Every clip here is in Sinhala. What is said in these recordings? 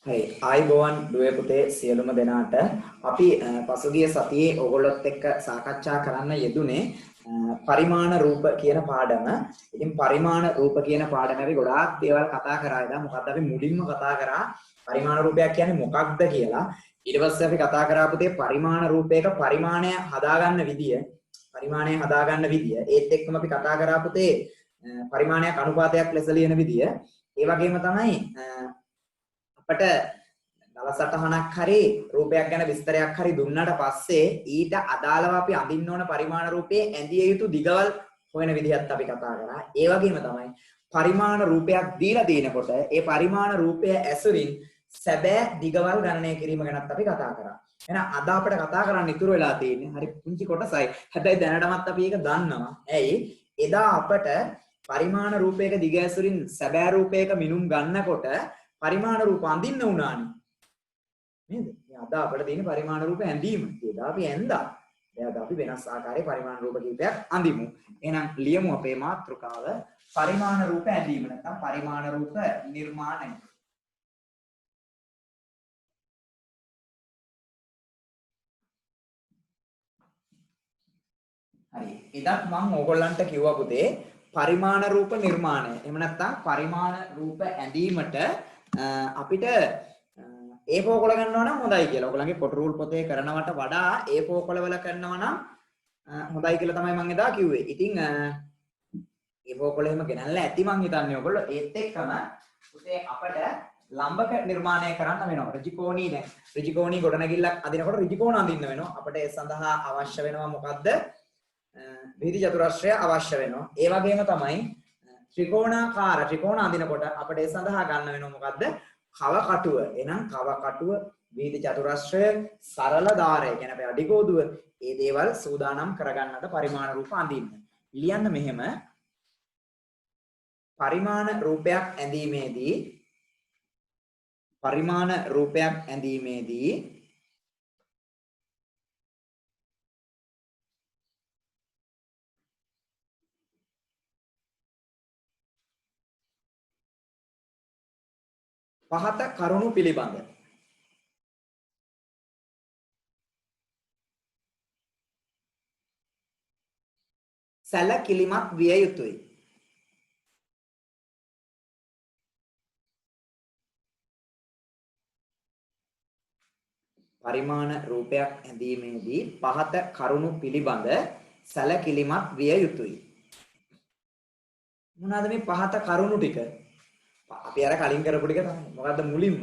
හරි ආයිබෝවන් දුවේ පුතේ සියලුම දෙනාට අපි පසුගිය සතියේ ඔයගොල්ලොත් එක්ක සාකච්ඡා කරන්න යෙදුනේ පරිමාණ රූප කියන පාඩම. ඉතින් පරිමාණ රූප කියන පාඩමේ අපි ගොඩාක් දේවල් කතා කරා ඉතින් මොකද්ද අපි මුලින්ම කතා කරා පරිමාණ රූපයක් කියන්නේ මොකක්ද කියලා. ඊට පස්සේ අපි කතා කරා පුතේ පරිමාණ රූපයක පරිමාණය හදාගන්න විදිය. ඒත් එක්කම අපි කතා කරා පුතේ පරිමාණයක් අනුපාතයක් ලෙස ලියන විදිය. ඒ වගේම තමයි අපට දල සටහනක් හරි රූපයක් ගැන විස්තරයක් හරි දුන්නාට පස්සේ ඊට අදාළව අපි අඳින්න ඕන පරිමාණ රූපයේ ඇඳිය යුතු දිගවල් හොයන විදිහත් අපි කතා කරා. ඒ වගේම තමයි පරිමාණ රූපයක් දීලා දිනකොට ඒ පරිමාණ රූපය ඇසුරින් සැබෑ දිගවල් ගණනය කිරීම ගැනත් අපි කතා කරා. එහෙනම් අද අපිට කතා කරන්න ඉතුරු වෙලා තියෙන්නේ හරි පුංචි කොටසයි. හැබැයි දැනටමත් අපි ඒක දන්නවා. ඇයි? එදා අපට පරිමාණ රූපයක දිග ඇසුරින් සැබෑ රූපයක මිනුම් ගන්නකොට පරිමාණ රූප අඳින්න උනානේ නේද? මේ අද අපිට තියෙන පරිමාණ රූප ඇඳීම. ඒදා අපි ඇඳා. එයාද අපි වෙනස් ආකාරයේ පරිමාණ රූප කීපයක් අඳිමු. එහෙනම් ලියමු අපේ මාතෘකාව පරිමාණ රූප ඇඳීම නැත්නම් පරිමාණ රූප නිර්මාණය. හරි. එදත් මම ඕගොල්ලන්ට කිව්වා පුතේ පරිමාණ රූප නිර්මාණය. එහෙම නැත්නම් පරිමාණ රූප ඇඳීමට අපිට A4 කොළ ගන්නවා නම් හොඳයි කියලා. ඔයගොල්ලන්ගේ පොටු රූල් පොතේ කරනවට වඩා A4 කොළ වල කරනවා නම් හොඳයි කියලා තමයි මම එදා කිව්වේ. ඉතින් A4 කොළ එහෙම ගෙනල්ලා ඇති මං හිතන්නේ ඔයගොල්ලෝ ඒත් එක්කම පුතේ අපිට ලම්බක නිර්මාණය කරන්න වෙනවා. ඍජුකෝණී දැන් ඍජුකෝණී ගොඩනැගිල්ලක් අදිනකොට ඍජුකෝණ අඳින්න වෙනවා. අපිට ඒ සඳහා අවශ්‍ය වෙනවා මොකද්ද? විහිදි චතුරස්‍රය අවශ්‍ය වෙනවා. ඒ වගේම තමයි ත්‍රිකෝණ අඳිනකොට අපිට ඒ සඳහා ගන්න වෙනවා මොකද්ද? කව කටුව. එහෙනම් කව කටුව, විහිදි චතුරස්‍රය, සරල දාරය කියන අපේ අඩිගෝදුව මේ දේවල් සූදානම් කරගන්නට පරිමාණ රූප අඳින්න. ලියන්න මෙහෙම පරිමාණ රූපයක් ඇඳීමේදී පහත කරුණු පිළිබඳ සැලකිලිමත් විය යුතුයි. පරිමාණ රූපයක් ඇඳීමේදී පහත කරුණු පිළිබඳ සැලකිලිමත් විය යුතුයි. මොනවාද මේ පහත කරුණු ටික? අපි අර කලින් කරපු ටික තමයි. මොකද්ද මුලින්ම?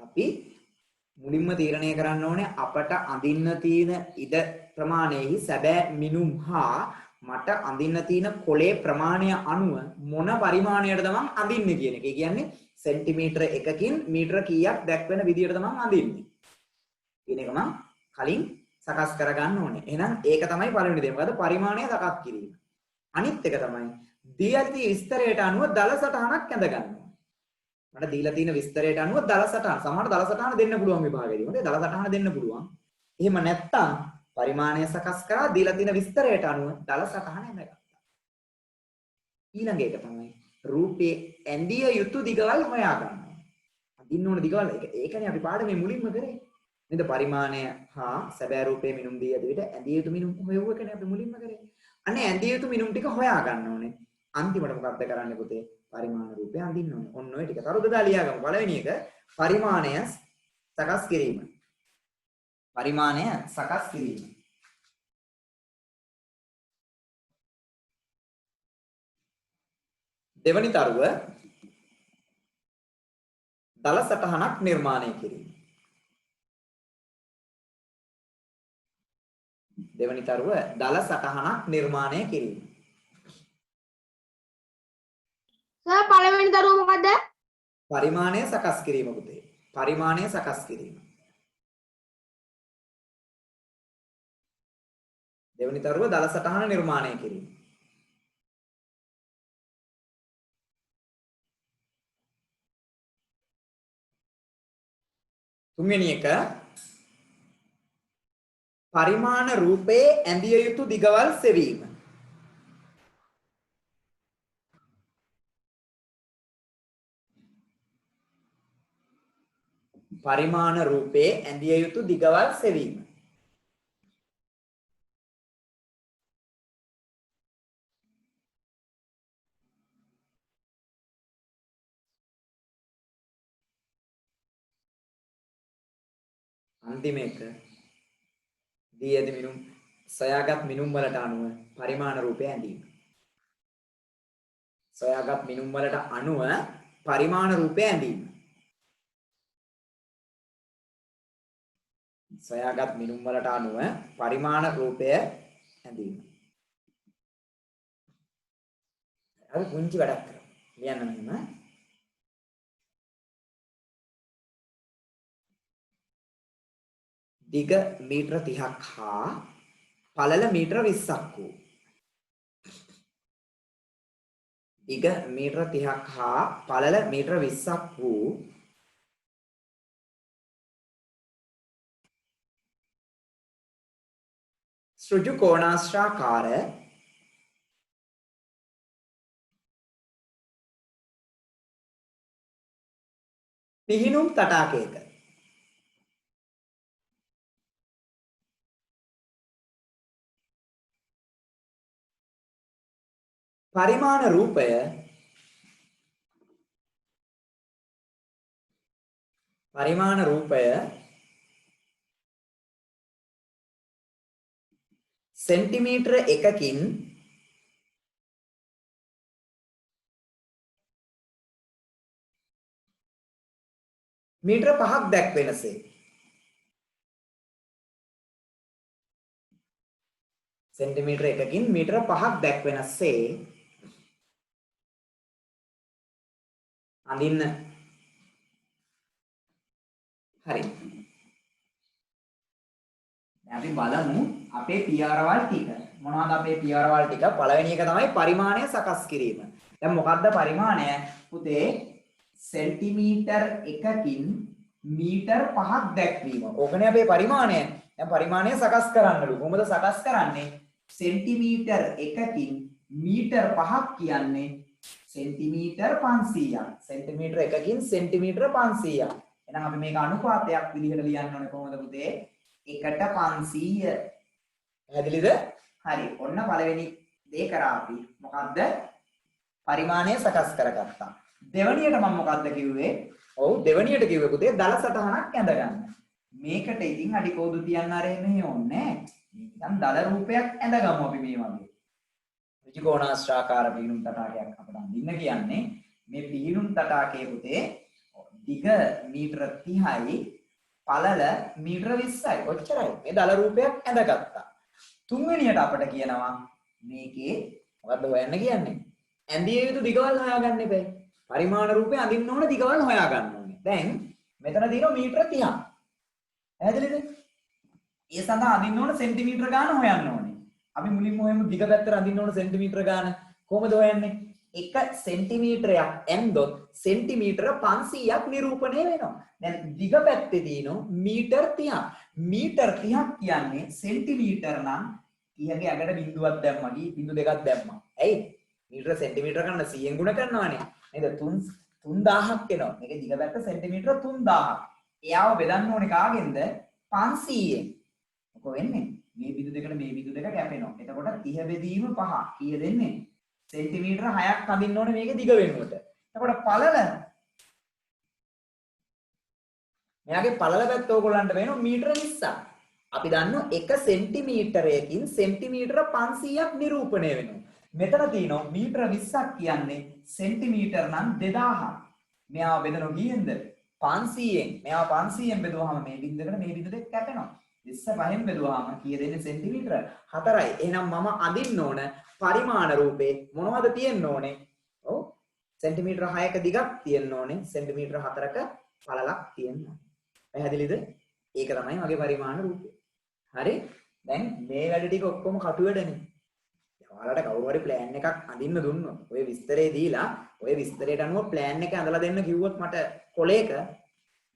අපි මුලින්ම තීරණය කරන්න ඕනේ අපට අඳින්න තියෙන ඉඩ ප්‍රමාණයෙහි සැබෑ මිනුම් හා මට අඳින්න තියෙන කොලේ ප්‍රමාණය අනුව මොන පරිමාණයටද මම අඳින්නේ කියන එක. ඒ කියන්නේ සෙන්ටිමීටර 1කින් මීටර කීයක් දක්වන විදියටද මම අඳින්නේ කියන එක මම කලින් සකස් කරගන්න ඕනේ. එහෙනම් ඒක තමයි පළවෙනි දේ. මොකද පරිමාණය සකස් කිරීම. අනිත් එක තමයි දී විස්තරයට අනුව දල සටහනක් ඇඳ ගන්නවා. මට දීලා තියෙන විස්තරයට අනුව දල සටහන. සමහර දල සටහන දෙන්න පුළුවන් විභාගයේදී. හොඳේ දල සටහන දෙන්න පුළුවන්. එහෙම නැත්තම් පරිමාණය සකස් කරලා දීලා තියෙන විස්තරයට අනුව දල සටහන ඇඳගත්තා. ඊළඟ එක තමයි රූපේ ඇඳිය යුතු දිගවල් හොයා ගන්නවා. අඳින්න ඕන දිගවල් ඒකනේ අපි පාඩමේ මුලින්ම කරේ. නේද? පරිමාණය හා සැබෑ රූපයේ මිනුම් දී ඇති විට ඇඳිය යුතු මිනුම් හොයුව එකනේ අපි මුලින්ම කරේ. අනේ ඇඳිය යුතු මිනුම් ටික හොයා ගන්න ඕනේ. අන්තිමට මොකක්ද කරන්නේ පුතේ? පරිමාණ රූපය අඳින්න ඕනේ. ඔන්න ඔය ටික. තරුදදා ලියාගමු. පළවෙනි එක පරිමාණය සකස් කිරීම. පරිමාණය සකස් කිරීම. දෙවනි තරුව දල සටහනක් නිර්මාණය කිරීම. දෙවනි තරුව දල සටහනක් නිර්මාණය කිරීම. සර් පළවෙනි දරුව මොකද්ද? පරිමාණය සකස් කිරීම පුතේ. පරිමාණය සකස් කිරීම. දෙවනි තරුව දල සටහන නිර්මාණය කිරීම. තුන්වෙනි එක පරිමාණ රූපයේ ඇඳිය යුතු දිගවල් සෙවීම. පරිමාණ රූපේ ඇඳිය යුතු දිගවල් සෙවීම. අන්තිම එක දී ඇති මිනුම් සොයාගත් මිනුම් වලට අනුව පරිමාණ රූපය ඇඳීම. සොයාගත් මිනුම් වලට අනුව පරිමාණ රූපය ඇඳීම. සොයාගත් මිනුම් වලට අනුව පරිමාණ රූපය ඇඳීම. අපි පුංචි වැඩක් කරමු. ලියන්න මෙහෙම. දිග මීටර 30ක් හා පළල මීටර 20ක් වූ. දිග මීටර 30ක් හා පළල මීටර 20ක් වූ සෘජු කෝණාශ්‍රාකාර පිහිනුම් තටාකයක පරිමාණ රූපය සෙන්ටිමීටර එකකින් මීටර 5ක් දැක්වෙනසේ. සෙන්ටිමීටර එකකින් මීටර 5ක් දැක්වෙනසේ අඳින්න. හරි. දැන් අපි බලමු අපේ පියාරවල් ටික. මොනවද අපේ පියාරවල් ටික? පළවෙනි එක තමයි පරිමාණය සකස් කිරීම. දැන් මොකද්ද පරිමාණය? පුතේ සෙන්ටිමීටර එකකින් මීටර 5ක් දැක්වීම. ඕකනේ අපේ පරිමාණය. දැන් පරිමාණය සකස් කරන්නලු. කොහොමද සකස් කරන්නේ? සෙන්ටිමීටර එකකින් මීටර 5ක් කියන්නේ සෙන්ටිමීටර 500ක්. සෙන්ටිමීටර එකකින් සෙන්ටිමීටර 500ක්. එහෙනම් අපි මේක අනුපාතයක් විදිහට ලියන්න ඕනේ කොහොමද පුතේ? 1ට 500. පැහැදිලිද? හරි. ඔන්න පළවෙනි දේ කරා අපි. මොකද්ද? පරිමාණය සකස් කරගත්තා. දෙවණියට මම මොකද්ද කිව්වේ? ඔව් දෙවණියට කිව්වේ පුතේ දල සටහනක් ඇඳගන්න. මේකට ඉතින් අඩි කෝදු තියන්න ආරේ මෙහෙ ඕනේ. නිකන් දල රූපයක් ඇඳගමු අපි මේ වගේ. ත්‍රිකෝණාශ්‍රාකාර පිහිනුම් තටාකයක් අපිට අඳින්න කියන්නේ මේ පිහිනුම් තටාකයේ පුතේ දිග මීටර 30යි පළල මීටර 20යි. ඔච්චරයි. මේ දල රූපයක් ඇඳගත්තා. තුන්වෙනියට අපිට කියනවා මේකේ මොකද්ද හොයන්න කියන්නේ? ඇඳිය යුතු දිගවල් හොයාගන්න එපා. පරිමාණ රූපේ අඳින්න ඕන දිගවල් හොයාගන්න ඕනේ. දැන් මෙතන තියෙනවා මීටර 30ක්. පැහැදිලිද? ඒ සඳහා අඳින්න ඕන සෙන්ටිමීටර ගාන හොයන්න ඕනේ. අපි මුලින්ම හොයමු දිග පැත්තට අඳින්න ඕන සෙන්ටිමීටර ගාන. කොහොමද හොයන්නේ? 1 සෙන්ටිමීටරයක් ඇන්දොත් සෙන්ටිමීටර 500ක් නිරූපණය වෙනවා. දැන් දිග පැත්තේ තියෙනවා මීටර 30ක්. මීටර 30ක් කියන්නේ සෙන්ටිමීටර නම් 30ගේ අගට බිඳුවක් දැම්මා. බිඳු දෙකක් දැම්මා. ඇයි? මීටර සෙන්ටිමීටර ගන්න 100ෙන් ගුණ කරනවානේ. නේද? 3000ක් එනවා. මේකේ දිග පැත්ත සෙන්ටිමීටර 3000ක්. එයාව බෙදන්න ඕනේ කාගෙන්ද? 500ෙන්. මොකෝ වෙන්නේ? මේ බිඳු දෙකට මේ බිඳු දෙක කැපෙනවා. එතකොට 30 බෙදීම 5 කීය දෙන්නේ? සෙන්ටිමීටර 6ක් අඳින්න ඕනේ මේකේ දිග වෙනුවට. එතකොට පළල මෙයාගේ පළල පැත්ත ඕගොල්ලන්ට වෙනවා මීටර 20ක්. අපි දන්නවා 1 සෙන්ටිමීටරයකින් සෙන්ටිමීටර 500ක් නිරූපණය වෙනවා. මෙතන තියෙනවා මීටර 20ක් කියන්නේ සෙන්ටිමීටර නම් 2000ක්. මෙයාව බෙදනවා කීයෙන්ද? 500ෙන්. මෙයාව 500ෙන් බෙදුවාම මේ බිඳුවකට මේ බිඳුව දෙක කැපෙනවා. 25න් බෙදුවාම කීය දෙන්නේ සෙන්ටිමීටර 4යි. එහෙනම් මම අඳින්න ඕන පරිමාණ රූපේ මොනවද තියෙන්න ඕනේ? ඔව් සෙන්ටිමීටර 6ක දිගක් තියෙන්න ඕනේ. සෙන්ටිමීටර 4ක පළලක් තියෙන්න ඕනේ. පැහැදිලිද? ඒක තමයි මගේ පරිමාණ රූපය. හරි? දැන් මේ වැඩ ටික ඔක්කොම කටු වැඩනේ. ඔයාලට කවුරු හරි ප්ලෑන් එකක් අඳින්න දුන්නොත් ඔය විස්තරේ දීලා ඔය විස්තරයට අනුව ප්ලෑන් එක ඇඳලා දෙන්න කිව්වොත් මට කොලේක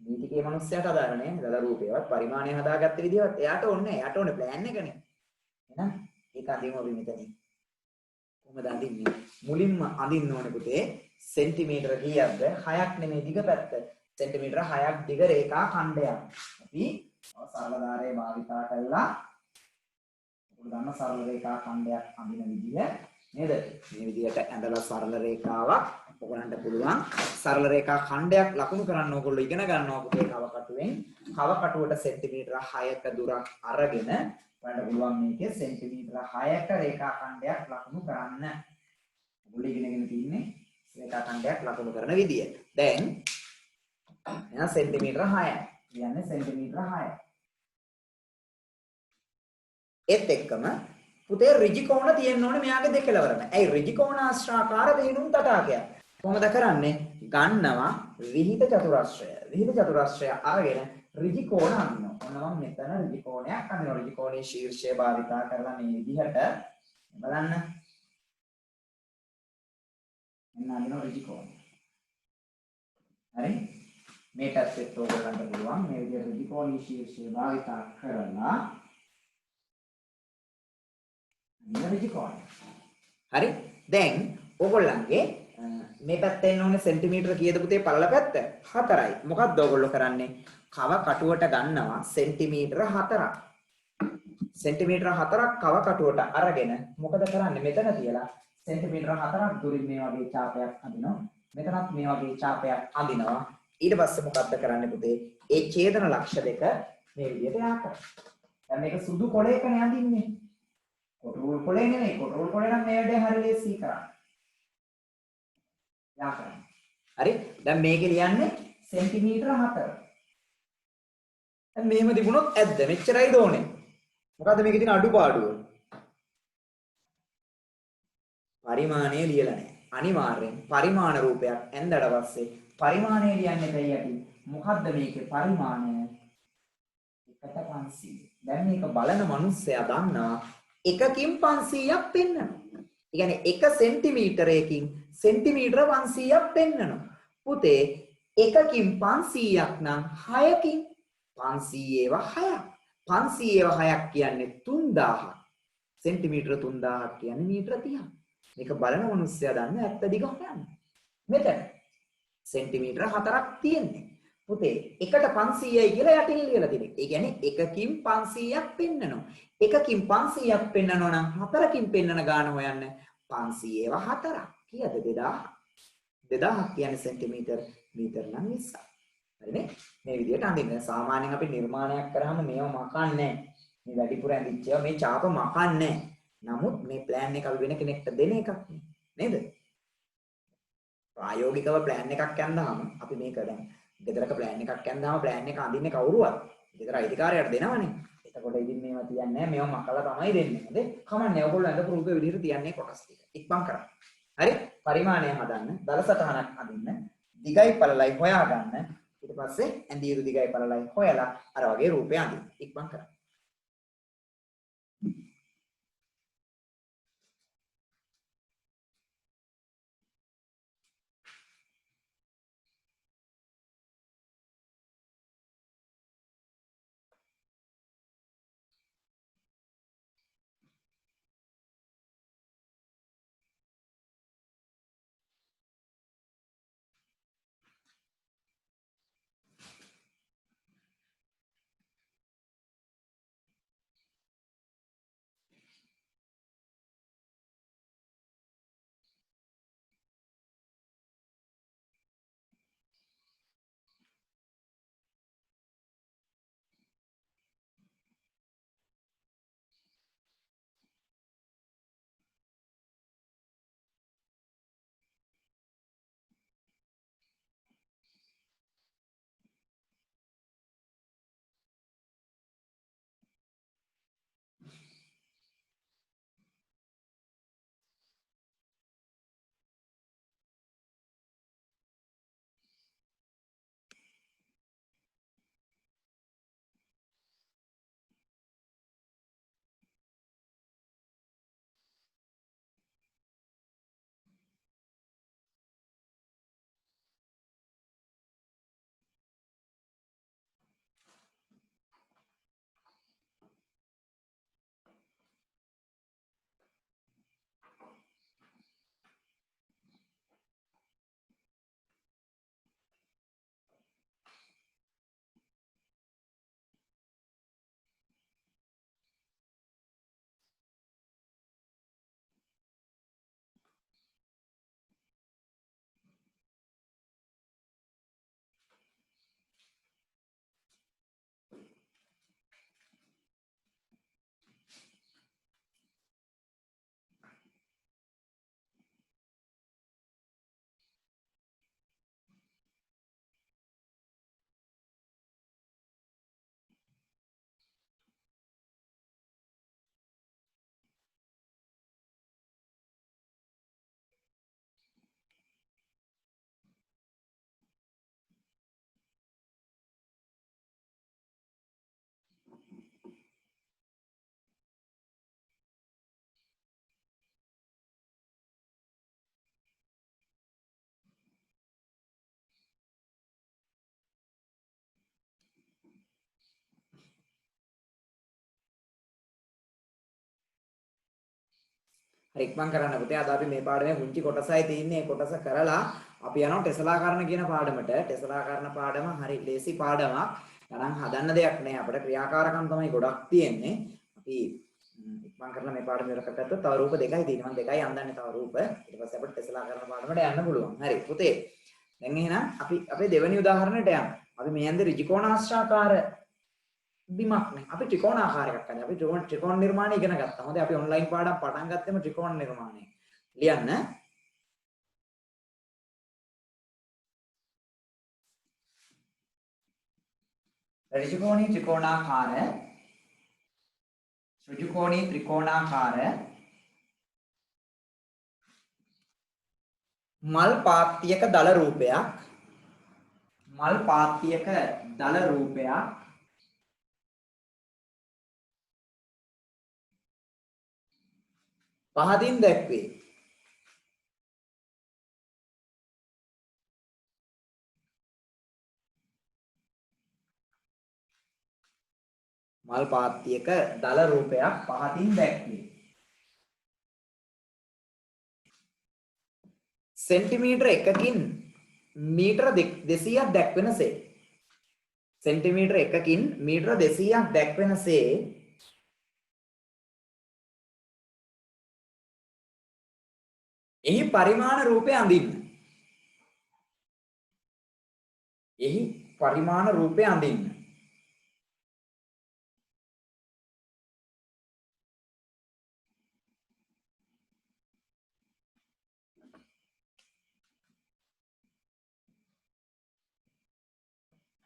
නීතිකයේ මිනිස්සයාට අදාළ නෑ දල රූපේවත් පරිමාණය හදාගත්ත විදිහවත් එයාට ඕනේ එයාට ඕනේ ප්ලෑන් එකනේ. එහෙනම් ඒක අඳිමු අපි මෙතනින්. කොහමද අඳින්නේ? මුලින්ම අඳින්න ඕනේ පුතේ සෙන්ටිමීටර කීයක්ද? 6ක් නෙමෙයි දිග පැත්ත. සෙන්ටිමීටර 6ක් දිග රේඛා ඛණ්ඩයක්. අපි සරල ධාරය භාවිතා කළා. ඔයගොල්ලෝ දන්න සරල රේඛා ඛණ්ඩයක් අඳින විදිය නේද? මේ විදියට ඇඳලා සරල රේඛාවක් ඔයගලන්ට පුළුවන් සරල රේඛා ඛණ්ඩයක් ලකුණු කරන්න ඕගොල්ලෝ ඉගෙන ගන්නවා පුතේ කවකටුවෙන්. කවකටුවට සෙන්ටිමීටර 6ක දුරක් අරගෙන ඔයාලට පුළුවන් මේකේ සෙන්ටිමීටර 6ක රේඛා ඛණ්ඩයක් ලකුණු කරන්න. ඔයගොල්ලෝ ඉගෙනගෙන තින්නේ රේඛා ඛණ්ඩයක් ලකුණු කරන විදිය. දැන් එන සෙන්ටිමීටර 6යි. කියන්නේ සෙන්ටිමීටර 6යි. ඒත් එක්කම පුතේ ඍජු කෝණ තියෙන්න ඕනේ මෙයාගේ දෙකලවරම. ඇයි ඍජු කෝණාශ්‍රාකාර වේණුම් තටාකයක්. කොහොමද කරන්නේ? ගන්නවා විහිද චතුරස්‍රය. විහිද චතුරස්‍රය අරගෙන ඍජු කෝණ අඳිනවා. ඔන්න මම මෙතන ඍජු කෝණයක් අඳිනවා. ඍජු කෝණයේ ශීර්ෂය භාවිතා කරලා මේ විදිහට බලන්න. මෙන්න අඳිනවා ඍජු කෝණය. හරි? මේ පැත්තෙත් ඕගොල්ලන්ට පුළුවන් මේ විදිහට ඍජු කෝණයේ ශීර්ෂය භාවිතා කරලා ඍජු කෝණය. හරි? දැන් ඕගොල්ලන්ගේ මේ පැත්තේ එන්න ඕනේ සෙන්ටිමීටර කීයද පුතේ පළල පැත්ත? 4යි. මොකක්ද ඕගොල්ලෝ කරන්නේ? කව කටුවට ගන්නවා සෙන්ටිමීටර 4ක්. සෙන්ටිමීටර 4ක් කව කටුවට අරගෙන මොකද කරන්නේ? මෙතන තියලා සෙන්ටිමීටර 4ක් දුරින් මේ වගේ ඡාපයක් අඳිනවා. මෙතනත් මේ වගේ ඡාපයක් අඳිනවා. ඊට පස්සේ මොකද්ද කරන්නේ පුතේ? ඒ ඡේදන ලක්ෂ දෙක මේ විදිහට යා කරනවා. දැන් මේක සුදු කොලයකනේ අඳින්නේ. කොටුල් කොලේ නෙමෙයි. කොටුල් කොලේ නම් මේ වැඩේ හරිය ලේසි කරන්න. යා කරන්න. හරි? දැන් මේකේ ලියන්නේ සෙන්ටිමීටර 4. දැන් මෙහෙම තිබුණොත් ඇද්ද? මෙච්චරයි දෝනේ. මොකද්ද මේකේ තියෙන අඩුපාඩුව? පරිමාණය ලියලා නැහැ. අනිවාර්යෙන් පරිමාණ රූපයක් ඇඳලා පස්සේ පරිමාණය ලියන්නේ බැයි යටි. මොකද්ද මේකේ පරිමාණය? 1/500. දැන් මේක බලන මිනිස්සයා දන්නවා එකකින් 500ක් පෙන්වනවා. ඒ කියන්නේ 1 සෙන්ටිමීටරයකින් සෙන්ටිමීටර 500ක් පෙන්වනවා. පුතේ එකකින් 500ක් නම් 6කින් 500 ඒවා 6ක්. 500 ඒවා 6ක් කියන්නේ 3000ක්. සෙන්ටිමීටර 3000ක් කියන්නේ මීටර 30ක්. මේක බලන මිනිස්සයා දන්න ඇත්ත දිග හොයන්න. මෙතන සෙන්ටිමීටර 4ක් තියෙන්නේ. පුතේ එකට 500යි කියලා යටින් ලියලා තියෙන්නේ. ඒ කියන්නේ එකකින් 500ක් පෙන්නනවා. එකකින් 500ක් පෙන්නනවා නම් හතරකින් පෙන්නන ගාන හොයන්න 500 ඒවා 4ක්. කීයද 2000? 2000ක් කියන්නේ සෙන්ටිමීටර මීටර නම් 20ක්. හරිනේ? මේ විදිහට අඳින්න. සාමාන්‍යයෙන් අපි නිර්මාණයක් කරාම මේව මකන්නේ නැහැ. මේ වැඩිපුර ඇඳිච්ච ඒවා මේ ඡාප මකන්නේ නැහැ. නමුත් මේ ප්ලෑන් එක අපි වෙන කෙනෙක්ට දෙන එකක් නේද? ප්‍රායෝගිකව ප්ලෑන් එකක් යන්දාම අපි මේක දැන් ගෙදරක ප්ලෑන් එකක් යන්දාම ප්ලෑන් එක අඳින්නේ කවුරුවත්. ගෙදර අයිතිකාරයාට දෙනවනේ. එතකොට ඉතින් මේවා තියන්නේ නැහැ. මේවා මකලා තමයි දෙන්නේ. හොඳේ. කමන්නේ. ඔයගොල්ලෝ අඳපු රූපේ විදිහට තියන්නේ කොටස් ටික. ඉක්මන් කරන්න. හරි? පරිමාණය හදන්න. දල සටහනක් අඳින්න. දිගයි පළලයි හොයාගන්න. ඊට පස්සේ ඇඳිය යුතු දිගයි පළලයි හොයලා අර වගේ රූපය අඳින්න. ඉක්මන් කරන්න. හරි ඉක්මන් කරන්න පුතේ. අද අපි මේ පාඩමේ පුංචි කොටසයි තියෙන්නේ. කොටස කරලා අපි යනවා ටෙස්ලා කරන කියන පාඩමට. ටෙස්ලා කරන පාඩම හරි ලේසි පාඩමක්. ගණන් හදන්න දෙයක් නෑ. අපිට ක්‍රියාකාරකම් තමයි ගොඩක් තියෙන්නේ. අපි ඉක්මන් කරලා මේ පාඩම ඉවර කරගත්තොත් තව රූප දෙකයි තියෙනවා. මම දෙකයි අඳන්නේ තව රූප. ඊට පස්සේ අපිට ටෙස්ලා කරන පාඩමට යන්න පුළුවන්. හරි පුතේ. දැන් එහෙනම් අපි අපේ දෙවෙනි උදාහරණයට යමු. අපි මේ යන්නේ ඍජුකෝණාශ්‍රාකාර බිමක් නේ. අපි ත්‍රිකෝණාකාර එකක් කරන්නේ. අපි ත්‍රිකෝණ නිර්මාණය ඉගෙන ගත්තා. හොඳයි අපි ඔන්ලයින් පාඩම් පටන් ගත්තෙම ත්‍රිකෝණ නිර්මාණය. ලියන්න. ඍජුකෝණී ත්‍රිකෝණාකාර මල් පාත්තියක දල රූපයක් පහදින් දැක්වේ. මල් පාත්තියක දල රූපයක් පහදින් දැක්වේ. සෙන්ටිමීටර 1කින් මීටර 200ක් දැක්වෙනසේ. සෙන්ටිමීටර 1කින් මීටර 200ක් දැක්වෙනසේ එහි පරිමාණ රූපය අඳින්න.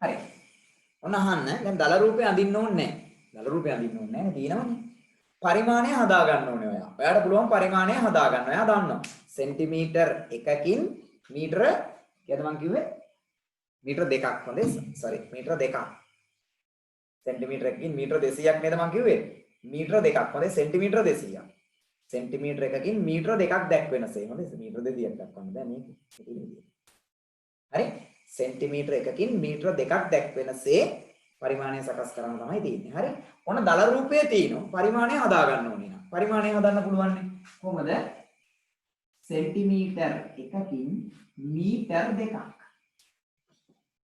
හරි. ඔන්න අහන්න. දැන් දල රූපය අඳින්න ඕනේ නැහැ. තියෙනවනේ. පරිමාණය හදා ගන්න ඕනේ ඔයා. ඔයාට පුළුවන් පරිමාණය හදා ගන්න. ඔයා දන්නවා. සෙන්ටිමීටර් 1කින් මීටර කීයද මං කිව්වේ? මීටර 2ක්. හොඳේ. සෝරි. මීටර 2ක්. සෙන්ටිමීටර 1කින් මීටර 200ක් නේද මං කිව්වේ? මීටර 2ක්. හොඳේ. සෙන්ටිමීටර 200ක්. සෙන්ටිමීටර 1කින් මීටර 2ක් දැක්වෙනසේ. හොඳේ. මීටර 200ක් දක්වන්න බෑ මේක. හරි. සෙන්ටිමීටර 1කින් මීටර 2ක් දැක්වෙනසේ පරිමාණය සකස් කරන්න තමයි තියෙන්නේ. හරි. ඔන්න දල රූපයේ තියෙනවා. පරිමාණය හදා ගන්න ඕනේ නේද? පරිමාණය හදන්න පුළුවන් නේ. කොහොමද? සෙන්ටිමීටර 1කින් මීටර 2ක්.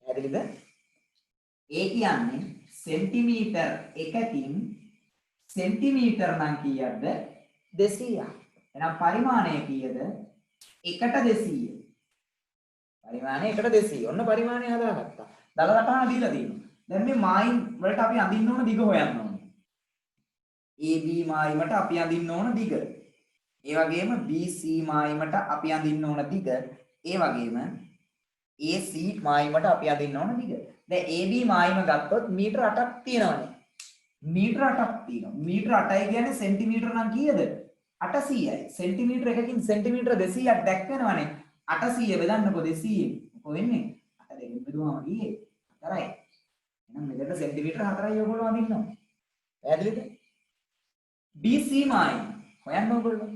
පැහැදිලිද? ඒ කියන්නේ සෙන්ටිමීටර 1කින් සෙන්ටිමීටර නම් කීයක්ද? 200ක්. එහෙනම් පරිමාණය කීයද? 1ට 200. පරිමාණය 1ට 200. ඔන්න පරිමාණය හදාගත්තා. දල රටහන දීලා තියෙනවා. දැන් මේ මායිම් වලට අපි අඳින්න ඕන දිග හොයන්න ඕනේ. AB මායිමට අපි අඳින්න ඕන දිග. ඒ වගේම BC මායිමට අපි අඳින්න ඕන දිග. ඒ වගේම AC මායිමට අපි අඳින්න ඕන දිග. දැන් AB මායිම ගත්තොත් මීටර 8ක් තියෙනවනේ. මීටර 8ක් තියෙනවා. මීටර 8යි කියන්නේ සෙන්ටිමීටර නම් කීයද? 800යි. සෙන්ටිමීටර 1කින් සෙන්ටිමීටර 200ක් දැක්වෙනවනේ. 800 බෙදන්නකො 200ෙන්. මොකෝ වෙන්නේ? 8 දෙකෙන් බෙදුවම කීයේ? 4යි. එහෙනම් මෙතන සෙන්ටිමීටර 4යි ඔයගොල්ලෝ අඳින්න ඕනේ. පැහැදිලිද? BC මායිම හොයන්න ඕගොල්ලෝ.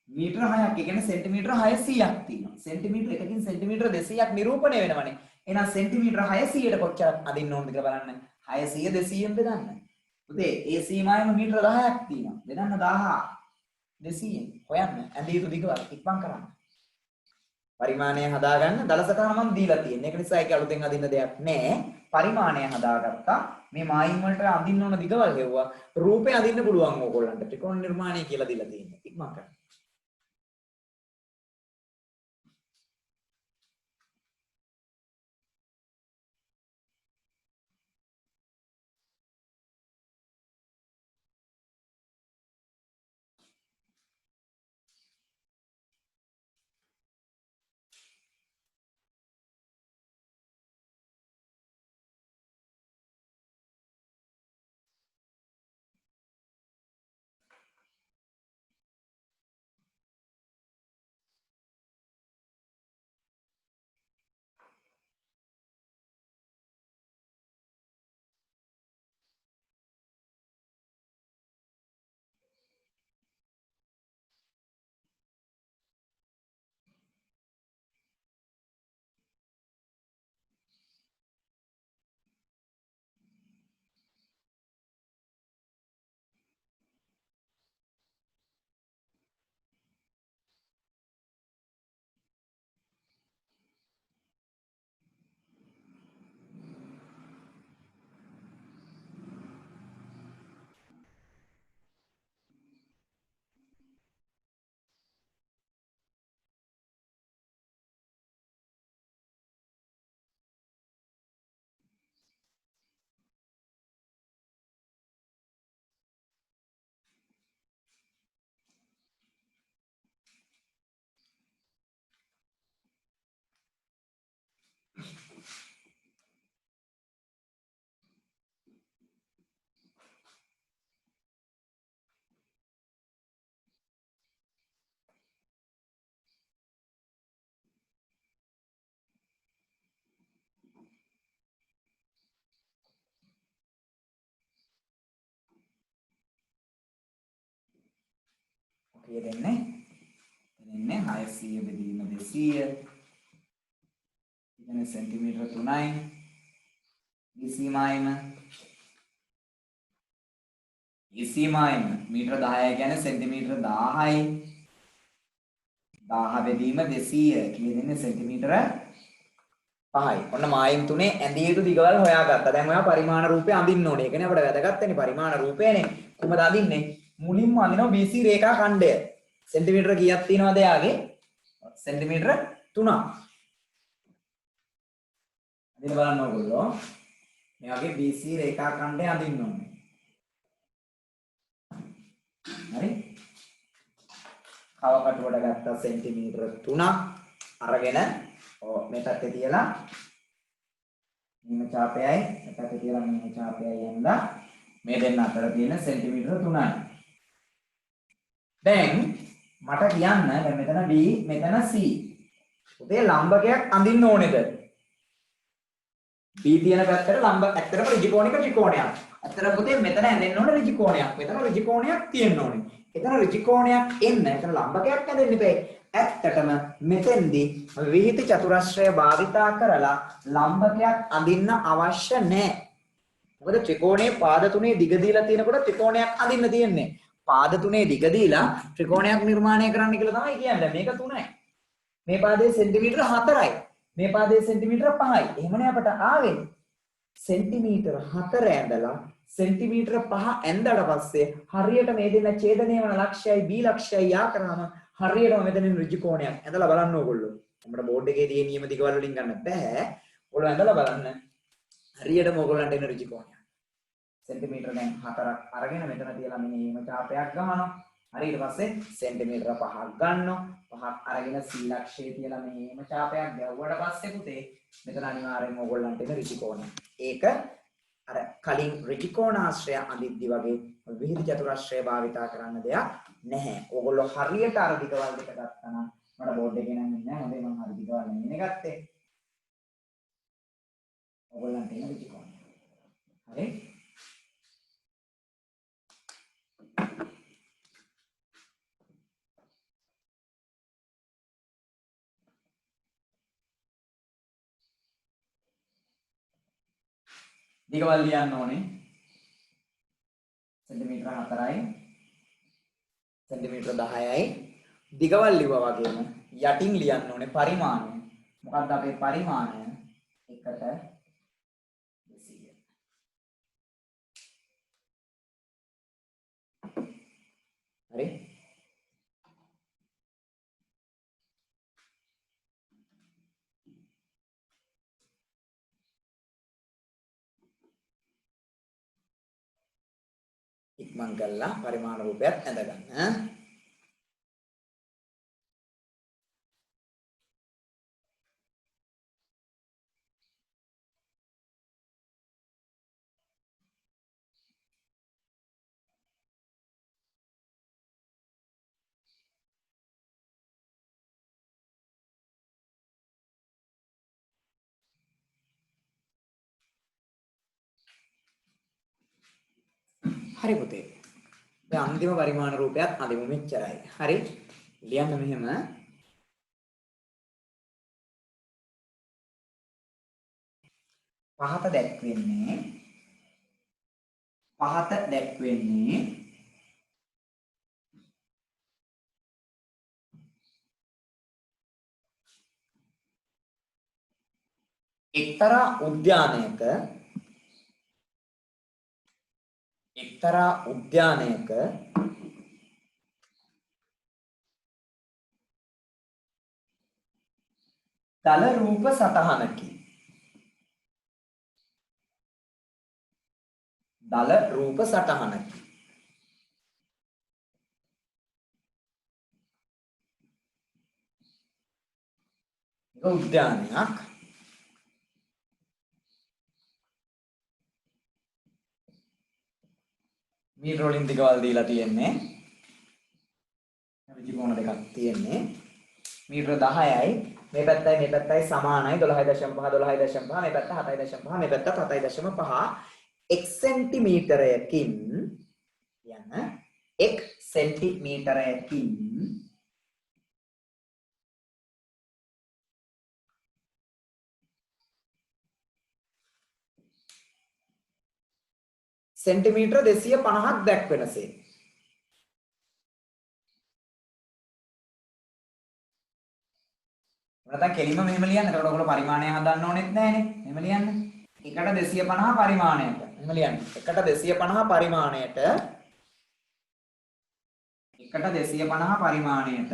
මීටර 6ක් ඒ කියන්නේ සෙන්ටිමීටර 600ක් තියෙනවා. සෙන්ටිමීටර 1කින් සෙන්ටිමීටර 200ක් නිරූපණය වෙනවනේ. එහෙනම් සෙන්ටිමීටර 600ට කොච්චරක් අඳින්න ඕනද කියලා බලන්න. 600 200ෙන් බෙදන්න. පුතේ AC මායිම මීටර 10ක් තියෙනවා. බෙදන්න 1000 200ෙන්. හොයන්න. ඇඳිය යුතු දිග ඉක්මන් කරන්න. පරිමාණය හදාගන්න දලසටහන මම දීලා තියෙනවා. ඒක නිසා ඒක අලුතෙන් අදින්න දෙයක් නැහැ. පරිමාණය හදාගත්තා. මේ මායිම් වලට අඳින්න ඕන දිගවල් හෙව්වා. රූපේ අඳින්න පුළුවන් ඕගොල්ලන්ට. ත්‍රිකෝණ නිර්මාණය කියලා දීලා තියෙනවා. ඉක්මන් කරන්න. කීය දෙන්නේ? දෙන්නේ 600 බෙදීම 200. ඉතින් සෙන්ටිමීටර 3යි. ඉසීමායිම මීටර 10 කියන්නේ සෙන්ටිමීටර 1000යි. 1000 බෙදීම 200 කීය දෙන්නේ සෙන්ටිමීටර 5යි. ඔන්න මායිම් තුනේ ඇඳිය යුතු දිගවල් හොයාගත්තා. දැන් ඔයා පරිමාණ රූපේ අඳින්න ඕනේ. ඒ කියන්නේ අපිට වැදගත්නේ පරිමාණ රූපේනේ. කොහමද අඳින්නේ? මුලින්ම අඳිනවා BC රේඛා ඛණ්ඩය. සෙන්ටිමීටර කීයක් තියෙනවද එයාගේ? සෙන්ටිමීටර 3ක්. අඳින්න බලන්න ඕගොල්ලෝ. මේ වගේ BC රේඛා ඛණ්ඩය අඳින්න ඕනේ. හරි? කව කටුවට ගත්තා සෙන්ටිමීටර 3ක් අරගෙන මේ පැත්තේ තියලා මෙන්න ඡාපයයි මේ පැත්තේ තියලා මෙන්න ඡාපයයි යන්දා මේ දෙන්න අතර තියෙන සෙන්ටිමීටර 3යි. දැන් මට කියන්න දැන් මෙතන B මෙතන C. උදේ ලම්බකයක් අඳින්න ඕනේද? B තියෙන පැත්තට ලම්බ ඇත්තටම ඍජු කෝණික ත්‍රිකෝණයක්. ඇත්තට පුතේ මෙතන ඇඳෙන්න ඕනේ ඍජු කෝණයක්. මෙතන ඍජු කෝණයක් තියෙන්න ඕනේ. එතන ඍජු කෝණයක් එන්න එතන ලම්බකයක් ඇඳෙන්න ඉපේ. ඇත්තටම මෙතෙන්දී විහිති චතුරස්‍රය භාවිතා කරලා ලම්බකයක් අඳින්න අවශ්‍ය නැහැ. මොකද ත්‍රිකෝණයේ පාද තුනේ දිග දීලා තියෙනකොට ත්‍රිකෝණයක් අඳින්න තියෙන්නේ. පාද තුනේ දිග දීලා ත්‍රිකෝණයක් නිර්මාණය කරන්න කියලා තමයි කියන්නේ. මේක 3යි. මේ පාදයේ සෙන්ටිමීටර 4යි. මේ පාදයේ සෙන්ටිමීටර 5යි. එහෙමනේ අපට ආවේ. සෙන්ටිමීටර 4 ඇඳලා සෙන්ටිමීටර 5 ඇඳලා පස්සේ හරියට මේ දෙන්න ඡේදනය වන ලක්ෂයයි B ලක්ෂයයි යා කරාම හරියටම මෙතනින් ඍජු කෝණයක් ඇඳලා බලන්න ඕගොල්ලෝ. අපේ බෝඩ් එකේ තියෙන නියම දිගවල වලින් ගන්න බෑ. ඔයගොල්ලෝ ඇඳලා බලන්න. හරියටම ඔයගොල්ලන්ට එන ඍජු කෝණයක්. සෙන්ටිමීටර දැන් 4ක් අරගෙන මෙතන තියලා මෙන්න මේ ඡාපයක් ගහනවා. හරි ඊට පස්සේ සෙන්ටිමීටර 5ක් ගන්නවා. 5ක් අරගෙන C ලක්ෂයේ තියලා මෙහෙම ඡාපයක් ගැව්වට පස්සේ පුතේ මෙතන අනිවාර්යෙන්ම ඔයගොල්ලන්ට එන ඍජු කෝණයක්. ඒක අර කලින් ඍජු කෝණාශ්‍රය අඳිද්දි වගේ විහිදි චතුරස්‍රය භාවිතා කරන්න දෙයක් නැහැ. ඕගොල්ලෝ හරියට අර දිගවල් දෙක ගත්තා නම් මට බෝඩ් එකේ නම් ඉන්නේ නැහැ. හොඳයි මම හරි දිගවල් නෙමෙයි ගත්තේ. ඕගොල්ලන්ට එන ඍජු කෝණය. හරි? දිගවල් ලියන්න ඕනේ. සෙන්ටිමීටර 4යි. සෙන්ටිමීටර 10යි. දිගවල් ලිව්වා වගේම යටින් ලියන්න ඕනේ පරිමාණය. මොකක්ද අපේ පරිමාණය? 1ට 200. හරි? ඉක්මන් කළා පරිමාණ රූපයක් ඇඳ ගන්න. හරි පුතේ. දැන් අන්තිම පරිමාණ රූපයක් අඳිමු මෙච්චරයි. හරි. ලියන්න මෙහෙම. පහත දැක්වෙන්නේ එක්තරා උද්‍යානයක දල රූප සටහනකි. ඒක උද්‍යානයක්. මීටර වලින් දිගවල් දීලා තියෙන්නේ. ඍජු කෝණ දෙකක් තියෙන්නේ. මීටර 10යි මේ පැත්තයි සමානයි 12.5 12.5 මේ පැත්ත 7.5 මේ පැත්ත 7.5 x සෙන්ටිමීටරයකින් යන එක් සෙන්ටිමීටරයකින් සෙන්ටිමීටර 250ක් දැක්වෙනසේ. නැත්නම් කෙලින්ම මෙහෙම ලියන්න. එතකොට ඔයගොල්ලෝ පරිමාණය හදන්න ඕනෙත් නැහනේ. මෙහෙම ලියන්න. 1ට 250 පරිමාණයට. මෙහෙම ලියන්න. 1ට 250 පරිමාණයට 1ට 250 පරිමාණයට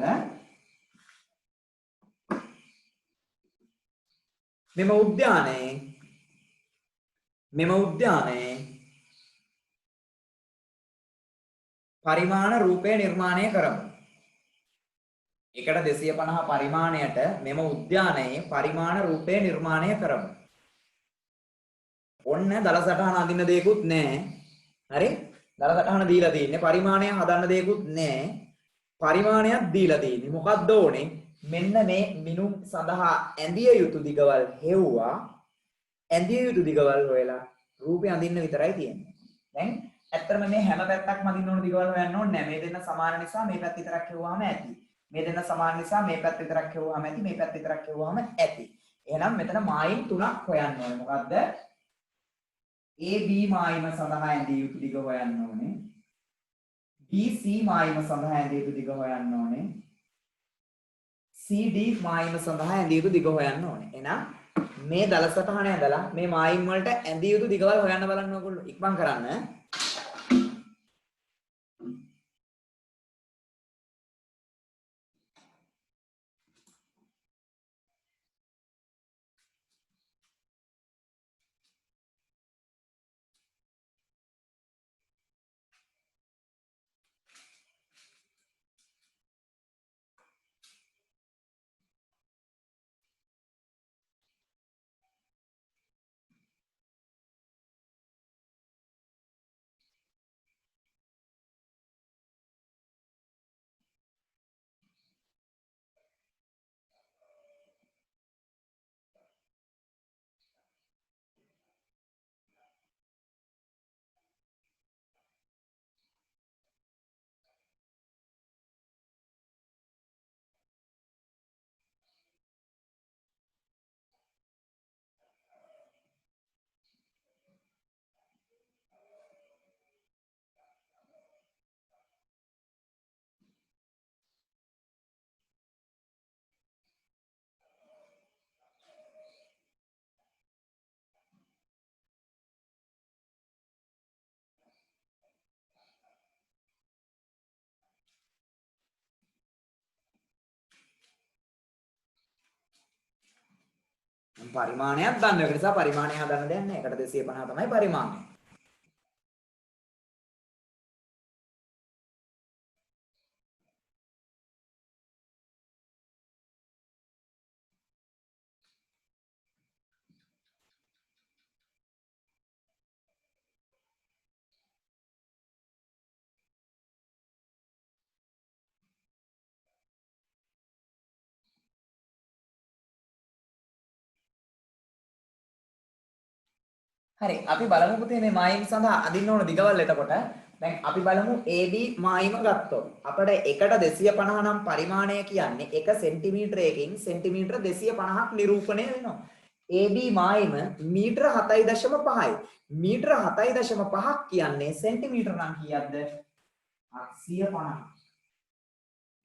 මෙම උද්‍යානයේ පරිමාණ රූපය නිර්මාණය කරමු. 1ට 250 පරිමාණයට මෙම උද්‍යානයේ පරිමාණ රූපය නිර්මාණය කරමු. ඔන්න දල සටහන අඳින්න දෙයක්වත් නැහැ. හරි? දල සටහන දීලා තියෙන්නේ. පරිමාණය හදන්න දෙයක්වත් නැහැ. පරිමාණයක් දීලා තියෙන්නේ. මොකක්ද ඕනේ? මෙන්න මේ මිනුම් සඳහා ඇඳිය යුතු දිගවල් හෙව්වා. ඇඳිය යුතු දිගවල් හොයලා රූපය අඳින්න විතරයි තියෙන්නේ. දැන් ඇත්තටම මේ හැම පැත්තක්ම අඳින්න ඕන දිගවල් හොයන්න ඕනේ නැහැ. මේ දෙන්න සමාන නිසා මේ පැත්ත විතරක් හෙව්වාම ඇති. මේ දෙන්න සමාන නිසා මේ පැත්ත විතරක් හෙව්වාම ඇති. මේ පැත්ත විතරක් හෙව්වාම ඇති. එහෙනම් මෙතන මායිම් තුනක් හොයන්න ඕනේ. මොකද්ද? AB මායිම සඳහා ඇඳිය යුතු දිග හොයන්න ඕනේ. BC මායිම සඳහා ඇඳිය යුතු දිග හොයන්න ඕනේ. CD මායිම සඳහා ඇඳිය යුතු දිග හොයන්න ඕනේ. එහෙනම් මේ දල සටහන ඇඳලා මේ මායිම් වලට ඇඳිය යුතු දිගවල් හොයන්න බලන්න ඕගොල්ලෝ. ඉක්මන් කරන්න. පරිමාණයක් ගන්න. ඒක නිසා පරිමාණය හදන්න දෙයක් නැහැ. 1ට 250 තමයි පරිමාණය. හරි අපි බලමු පුතේ මේ මායිම් සඳහා අඳින්න ඕන දිගවල් එතකොට. දැන් අපි බලමු AB මායිම ගත්තොත් අපිට 1ට 250 නම් පරිමාණය කියන්නේ 1 සෙන්ටිමීටරයකින් සෙන්ටිමීටර 250ක් නිරූපණය වෙනවා. AB මායිම මීටර 7.5යි. මීටර 7.5ක් කියන්නේ සෙන්ටිමීටර නම් කීයක්ද? 850.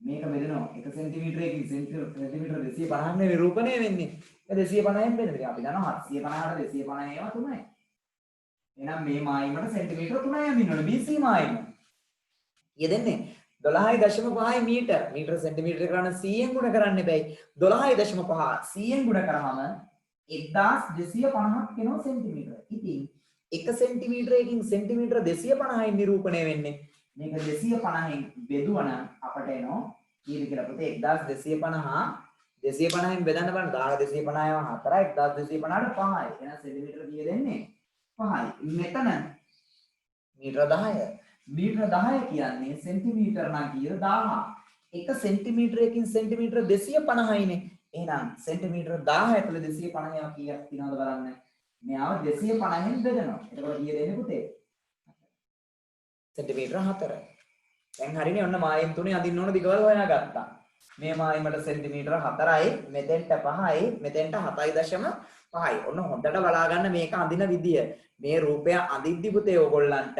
මේක බෙදෙනවා 1 සෙන්ටිමීටරයකින් සෙන්ටිමීටර 250ක් නිරූපණය වෙන්නේ. ඒක 250ෙන් බෙදෙනවා. අපි දන්නවා 750ට 250 ඒවා තුනයි. එහෙනම් මේ මායිමට සෙන්ටිමීටර 3යි අඳින්න ඕනේ. BC මායිම. යෙදෙන්නේ 12.5 මීටර. මීටර සෙන්ටිමීටර කරන්න 100ෙන් ගුණ කරන්න එපැයි. 12.5 100ෙන් ගුණ කරාම 1250ක් වෙනවා සෙන්ටිමීටර. ඉතින් 1 සෙන්ටිමීටරයකින් සෙන්ටිමීටර 250යි නිරූපණය වෙන්නේ. මේක 250න් බෙදුවනම් අපට එනවා කීයද කියලා පුතේ 1250 250න් බෙදන්න බලන්න 1250 4යි 1250ට 5යි. එහෙනම් සෙන්ටිමීටර කීයද එන්නේ? 5යි. මෙතන මීටර 10. මීටර 10 කියන්නේ සෙන්ටිමීටර නම් කීයද 1000. 1 සෙන්ටිමීටරයකින් සෙන්ටිමීටර 250යිනේ. එහෙනම් සෙන්ටිමීටර 1000 ඇතුළේ 250 කීයක් තියනවද බලන්න. මෙයාව 250න් බෙදනවා. එතකොට කීයද එන්නේ පුතේ? සෙන්ටිමීටර 4. දැන් හරිනේ ඔන්න මායිම් තුනේ අදින්න ඕන දිගවල හොයාගත්තා. මේ මායිමට සෙන්ටිමීටර 4යි, මෙතෙන්ට 5යි, මෙතෙන්ට 7.5යි. ඔන්න හොඳට බලා ගන්න මේක අඳින විදිය. මේ රූපය අඳිද්දි පුතේ ඕගොල්ලන්ට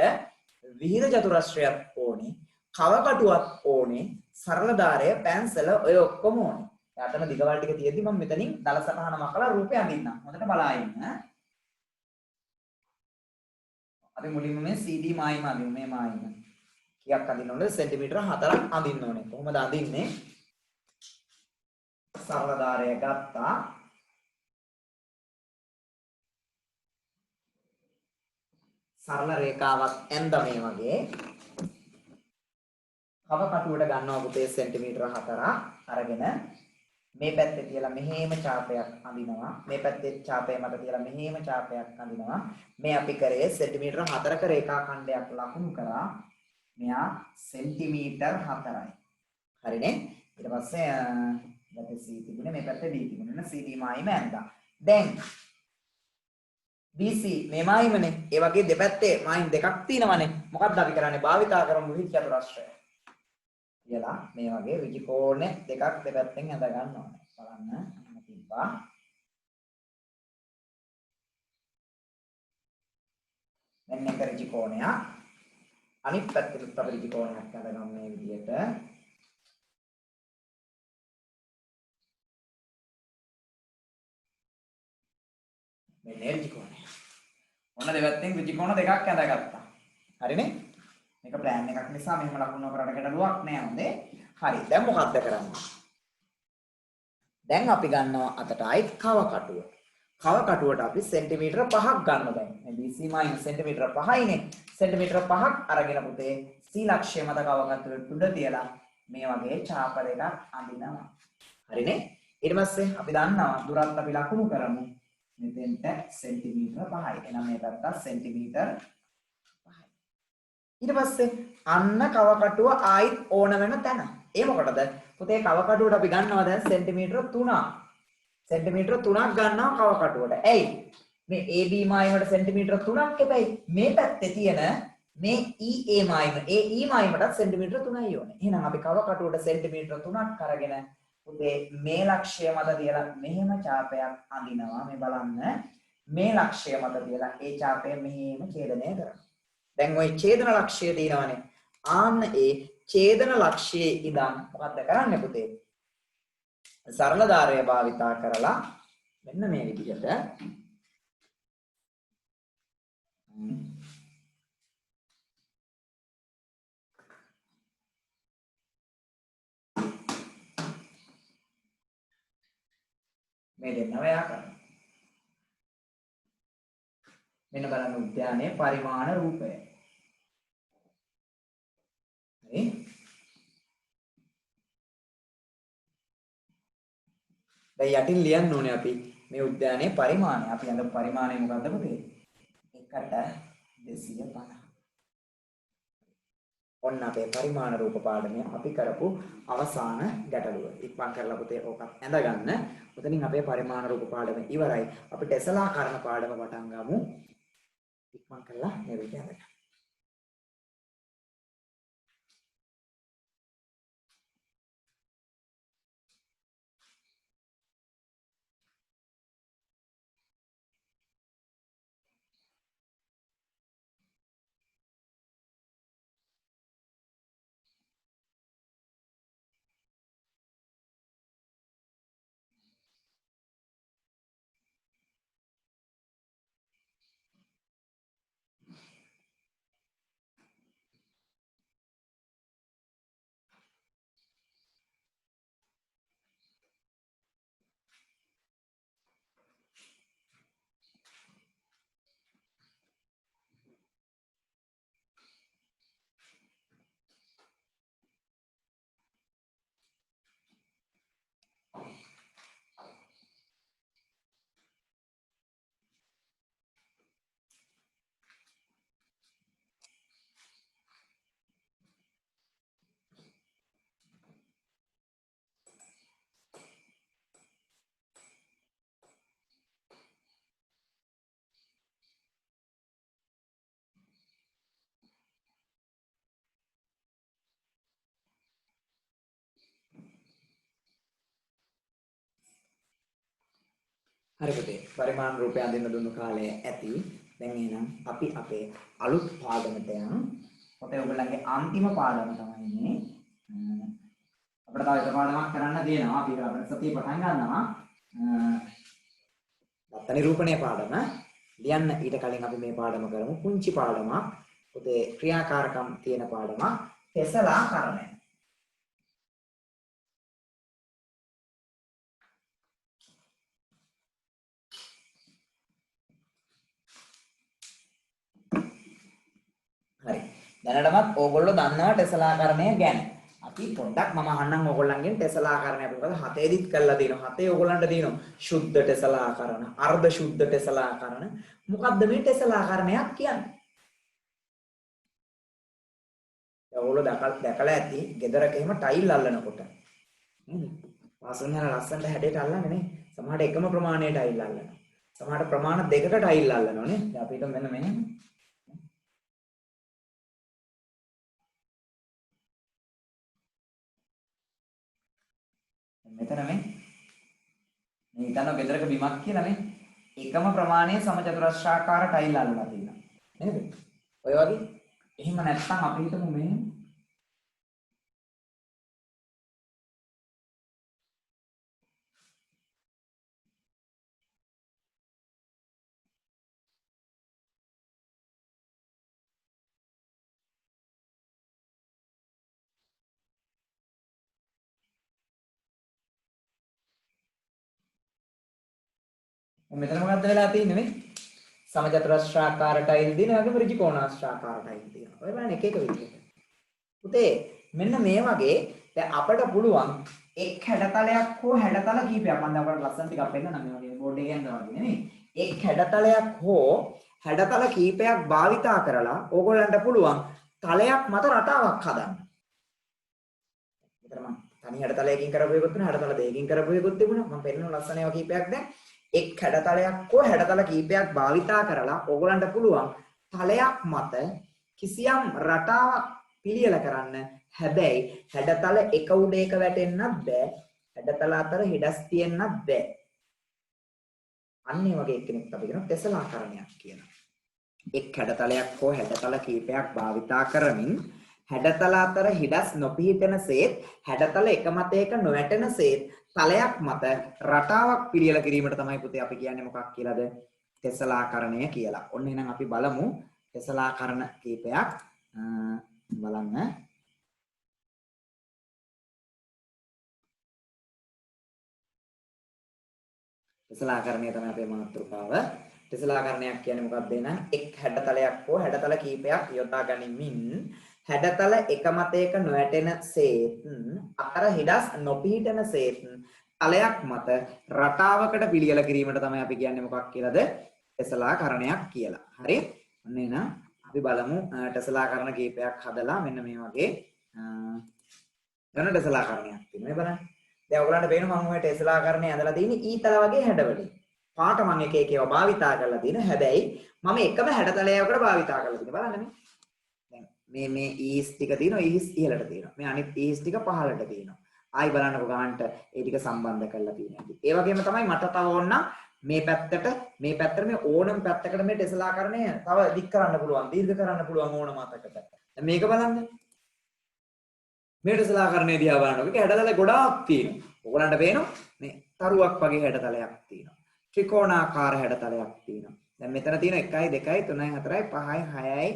විහිද චතුරස්‍රයක් ඕනේ, කවකටුවක් ඕනේ, සරල ධාරය, පැන්සල ඔය ඔක්කොම ඕනේ. යාතන දිගවල් ටික තියෙද්දි මම මෙතනින් දල සටහන මකලා රූපය අඳින්නම්. හොඳට බලා ඉන්න. අපි මුලින්ම මේ CD මායිම අඳිමු මේ මායිම. කීයක් අඳින්න ඕනද? සෙන්ටිමීටර 4ක් අඳින්න ඕනේ. කොහොමද අඳින්නේ? සරල ධාරය ගත්තා. සරල රේඛාවක් ඇඳ මේ වගේ. කව කටුවට ගන්නවා පුතේ සෙන්ටිමීටර 4ක් අරගෙන මේ පැත්තේ තියලා මෙහෙම ඡාපයක් අඳිනවා. මේ පැත්තේ ඡාපය මත තියලා මෙහෙම ඡාපයක් අඳිනවා. මේ අපි කරේ සෙන්ටිමීටර 4ක රේඛා ඛණ්ඩයක් ලකුණු කරා. මෙයා සෙන්ටිමීටර් 4යි. හරිනේ? ඊට පස්සේ දැන් C තිබුණේ මේ පැත්තේ D තිබුණේ. CD මායිම ඇඳා. දැන් BC මේ මායිමනේ. ඒ වගේ දෙපැත්තේ මායිම් දෙකක් තියෙනවනේ. මොකක්ද අපි කරන්නේ? භාවිතා කරමු විහිද චතුරස්‍රය. කියලා මේ වගේ ඍජු කෝණ දෙකක් දෙපැත්තෙන් ඇඳ ගන්න ඕනේ. බලන්න අන්න තිබ්බා. මෙන්න එක ඍජු කෝණයක්. අනිත් පැත්තෙත් අපි ඍජු කෝණයක් ඇඳගමු මේ විදිහට. මෙන්න ඍජු කෝණය. ඔන්න දෙපැත්තෙන් ඍජු කෝණ දෙකක් ඇඳගත්තා. හරිනේ? මේක ප්ලෑන් එකක් නිසා මෙහෙම ලකුණු කරලා ගැටලුවක් නෑ හොඳේ. හරි. දැන් මොකක්ද කරන්නේ? දැන් අපි ගන්නවා අතට ආයි කව කටුව. කව කටුවට අපි සෙන්ටිමීටර 5ක් ගන්න දැන්. මේ BC මායින් සෙන්ටිමීටර 5යිනේ. සෙන්ටිමීටර 5ක් අරගෙන පුතේ C ලක්ෂ්‍ය මත කව කටුවට උඩ තියලා මේ වගේ ඡාප දෙකක් අඳිනවා. හරිනේ? ඊට පස්සේ අපි දන්නවා දුරත් අපි ලකුණු කරමු. මෙතෙන්ට සෙන්ටිමීටර 5යි. එහෙනම් මේ පැත්ත සෙන්ටිමීටර ඊට පස්සේ අන්න කව කටුව ආයිත් ඕන වෙන තැන. ඒ මොකටද? පුතේ කව කටුවට අපි ගන්නවා දැන් සෙන්ටිමීටර 3ක්. සෙන්ටිමීටර 3ක් ගන්නවා කව කටුවට. ඇයි? මේ AB මායිමට සෙන්ටිමීටර 3ක් එපැයි. මේ පැත්තේ තියෙන මේ EA මායිම, AE මායිමටත් සෙන්ටිමීටර 3යි ඕනේ. එහෙනම් අපි කව කටුවට සෙන්ටිමීටර 3ක් අරගෙන පුතේ මේ ලක්ෂ්‍ය මත තියලා මෙහෙම ඡාපයක් අඳිනවා. මේ බලන්න. මේ ලක්ෂ්‍ය මත තියලා ඒ ඡාපය මෙහෙම ඡේදනය කරනවා. දැන් ওই ඡේදන ලක්ෂ්‍යය දිනවනේ. ආන්න ඒ ඡේදන ලක්ෂ්‍යයේ ඉඳන් මොකද්ද කරන්නේ පුතේ? සරල ධාරය භාවිතා කරලා මෙන්න මේ විදිහට මේ දෙන්නව යා කරනවා. මෙන්න බලන්න උද්‍යානයේ පරිමාණ රූපය. හරි? දැන් යටින් ලියන්න ඕනේ අපි මේ උද්‍යානයේ පරිමාණය. අපි අද පරිමාණය මොකද්ද පුතේ? 1/250. ඔන්න අපේ පරිමාණ රූප පාඩමේ අපි කරපු අවසාන ගැටලුව. ඉක්මන් කරලා පුතේ ඕකත් ඇඳගන්න. උතනින් අපේ පරිමාණ රූප පාඩම ඉවරයි. අපි ටෙස්ලා කරන පාඩම පටන් ගමු. ඉක්මන් කරලා මේ විදිහට ඇඳගන්න. හරි පුතේ. පරිමාණ රූපය අඳින්න දුන්නු කාලය ඇති. දැන් එහෙනම් අපි අපේ අලුත් පාඩමට යමු. පොතේ ඔයගොල්ලන්ගේ අන්තිම පාඩම තමයි මේ. අපිට තව එක පාඩමක් කරන්න තියෙනවා. අපි අපේ සතිය පටන් ගන්නවා. දත්ත නිරූපණයේ පාඩම. ලියන්න ඊට කලින් අපි මේ පාඩම කරමු. පුංචි පාඩමක්. පොතේ ක්‍රියාකාරකම් තියෙන පාඩමක්. තෙසලා කරණය. හරි. දැනටමත් ඕගොල්ලෝ දන්නවා ටෙස්ලාකරණය ගැන. අපි පොඩ්ඩක් මම අහන්නම් ඕගොල්ලන්ගෙන් ටෙස්ලාකරණය අපි මොකද 7 කරලා තියෙනවා. 7 ඕගොල්ලන්ට තියෙනවා. සුද්ධ ටෙස්ලාකරණ, අර්ධ සුද්ධ ටෙස්ලාකරණ. මොකද්ද මේ ටෙස්ලාකරණයක් කියන්නේ? ඕගොල්ලෝ දැකලා ඇති ගෙදරක එහෙම ටයිල් අල්ලනකොට. නේද? වාසුන් යන ලස්සනට හැඩයට අල්ලන්නේ නේ. සමහරට එකම ප්‍රමාණයේ ටයිල් අල්ලනවා. සමහරට ප්‍රමාණ දෙකක ටයිල් අල්ලනවා නේ. දැන් අපි හිතමු මෙන්න මෙහෙම. මෙතන මේ හිතන්න ගෙදරක බිමක් කියලා මේ එකම ප්‍රමාණයේ සමචතුරස්‍රාකාර ටයිල් අල්ලලා තියෙනවා නේද? ඔය වගේ එහෙම නැත්නම් අපි හිතමු මේ මෙතන මොකද්ද වෙලා තියෙන්නේ මේ? සමචතුරස්‍රාකාර ටයිල් දින වගේම ඍජුකෝණාස්‍රාකාර ටයිල් තියෙනවා. ඔය බලන්න එක එක විදිහට. පුතේ මෙන්න මේ වගේ දැන් අපිට පුළුවන් එක් හැඩතලයක් හෝ හැඩතල කීපයක් මම දැන් ඔයාලට ලස්සන ටිකක් පෙන්නන්නම් මේ වගේ බෝඩ් එකේ යනවා වගේ නෙමෙයි. එක් හැඩතලයක් හෝ හැඩතල කීපයක් භාවිතා කරලා ඕගොල්ලන්ට පුළුවන් තලයක් මත රටාවක් හදන්න. විතර මම තනි හැඩතලයකින් කරපු එකකුත් තියෙනවා හැඩතල දෙකකින් කරපු එකකුත් තිබුණා. මම පෙන්නන ලස්සන ඒවා කීපයක් දැන් එක් හැඩතලයක් හෝ හැඩතල කීපයක් භාවිතා කරලා ඕගොල්ලන්ට පුළුවන් තලයක් මත කිසියම් රටාවක් පිළියෙල කරන්න. හැබැයි හැඩතල එක උඩ එක වැටෙන්නත් බෑ. හැඩතල අතර හිඩස් තියෙන්නත් බෑ. අන්න ඒ වගේ එක්කෙනෙක් අපි කියනවා ටෙස්ලාකරණයක් කියලා. එක් හැඩතලයක් හෝ හැඩතල කීපයක් භාවිතා කරමින් හැඩතල අතර හිඩස් නොපිහිටනසේත් හැඩතල එක මතයක නොවැටෙනසේත් තලයක් මත රටාවක් පිළියෙල කිරීමට තමයි පුතේ අපි කියන්නේ මොකක් කියලාද? ටෙස්ලාකරණය කියලා. ඔන්න එහෙනම් අපි බලමු ටෙස්ලාකරණ කීපයක් බලන්න. ටෙස්ලාකරණය තමයි අපේ මාතෘකාව. ටෙස්ලාකරණයක් කියන්නේ මොකක්ද එහෙනම්? එක් හැඩතලයක් හෝ හැඩතල කීපයක් යොදා ගනිමින් හැඩතල එක මතයක නොවැටෙන සේත් අතර හිඩස් නොපිහිටන සේත් තලයක් මත රටාවකට පිළියෙල කිරීමට තමයි අපි කියන්නේ මොකක් කියලාද? ටෙස්ලාකරණයක් කියලා. හරි? ඔන්න එහෙනම් අපි බලමු ටෙස්ලාකරණ කීපයක් හදලා මෙන්න මේ වගේ ගන්න ටෙස්ලාකරණයක් තියෙනවා. මේ බලන්න. දැන් ඔයගලන්ට පේනවා මම ඔය ටෙස්ලාකරණය ඇඳලා තියෙන්නේ ඊතල වගේ හැඩවලින්. පාට මම එක එක ඒවා භාවිතා කරලා තියෙනවා. හැබැයි මම එකම හැඩතලයකට භාවිතා කරලා තියෙනවා. බලන්න මේ. මේ ඊස් ටික තියෙනවා ඊස් ඉහළට තියෙනවා. මේ අනිත් ඊස් ටික පහළට තියෙනවා. ආයි බලන්නකො ගන්නට ඒ ටික සම්බන්ධ කරලා තියෙනවා. ඒ වගේම තමයි මට තව ඕන මේ පැත්තට මේ ඕනම පැත්තකට මේ ටෙස්ලාකරණය තව දික් කරන්න පුළුවන්, දීර්ඝ කරන්න පුළුවන් ඕනම අතකට. දැන් මේක බලන්න. මේ ටෙස්ලාකරණය දිහා බලනකොට ඒක හැඩතල ගොඩාක් තියෙනවා. ඔයගලන්ට පේනවා මේ තරුවක් වගේ හැඩතලයක් තියෙනවා. ත්‍රිකෝණාකාර හැඩතලයක් තියෙනවා. දැන් මෙතන තියෙන 1 2 3 4 5 6යි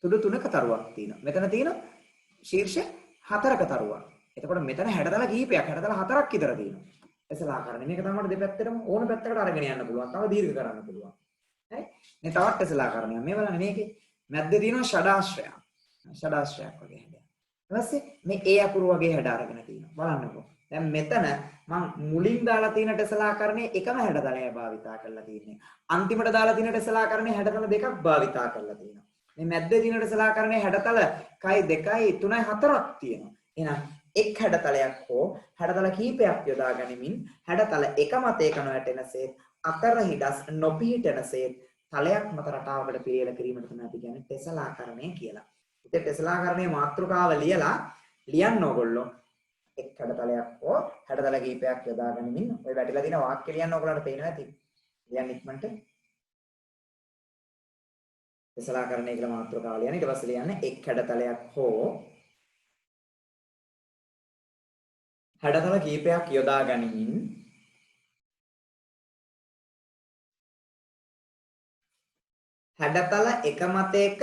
තුඩු තුනක තරුවක් තියෙනවා. මෙතන තියෙන ශීර්ෂ 4ක තරුවක්. එතකොට මෙතන හැඩතල කීපයක් හැඩතල 4ක් විතර තියෙනවා. ටෙස්ලාකරණය මේක තමයි දෙපැත්තටම ඕන පැත්තකට අරගෙන යන්න පුළුවන්. තව දීර්ඝ කරන්න පුළුවන්. හරි? මේ තවත් ටෙස්ලාකරණයක්. මේ බලන්න මේකේ මැද්දේ තියෙනවා ෂඩාශ්‍රයක්. ෂඩාශ්‍රයක් වගේ හැඩයක්. ඊට පස්සේ මේ ඒ අකුරු වගේ හැඩ අරගෙන තියෙනවා. බලන්නකෝ. දැන් මෙතන මම මුලින් දාලා තියෙන ටෙස්ලාකරණයේ එකම හැඩතලයයි භාවිතා කරලා තියෙන්නේ. අන්තිමට දාලා තියෙන ටෙස්ලාකරණයේ හැඩතල දෙකක් භාවිතා කරලා තියෙනවා. මේ මැද්දේ තියෙන ටෙස්ලාකරණයේ හැඩතල 1 2 3 4ක් තියෙනවා. එහෙනම් එක් හැඩතලයක් හෝ හැඩතල කීපයක් යොදා ගනිමින් හැඩතල එක මතයක නොවැටෙනසේත් අතර හිඩස් නොපිහිටනසේත් තලයක් මත රටාවකට පිළියෙල කිරීමට තමයි අපි කියන්නේ ටෙස්ලාකරණය කියලා. ඉතින් ටෙස්ලාකරණයේ මාතෘකාව ලියලා ලියන්න ඕගොල්ලෝ එක් හැඩතලයක් හෝ හැඩතල කීපයක් යොදා ගනිමින් ඔය වැටිලා තියෙන වාක්‍ය ලියන්න ඔයගලන්ට පේනවා ඇති. ලියන්න ඉක්මනට. තෙසලාකරණය කියලා මාතෘකාව ලියන්න. ඊට පස්සේ ලියන්න එක් හැඩතලයක් හෝ හැඩතල කීපයක් යොදා ගනිමින් හැඩතල එක මතයක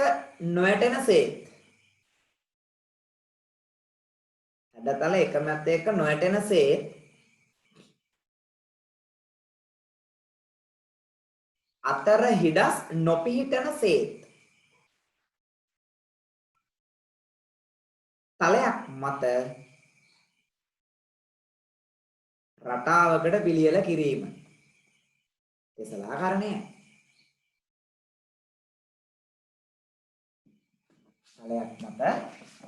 නොයැටෙනසේත් හැඩතල එක මතයක නොයැටෙනසේත් අතර හිඩස් නොපිහිටනසේත් තලයක් මත රටාවකට පිළියෙල කිරීම තෙසලාකරණය. තලයක් මත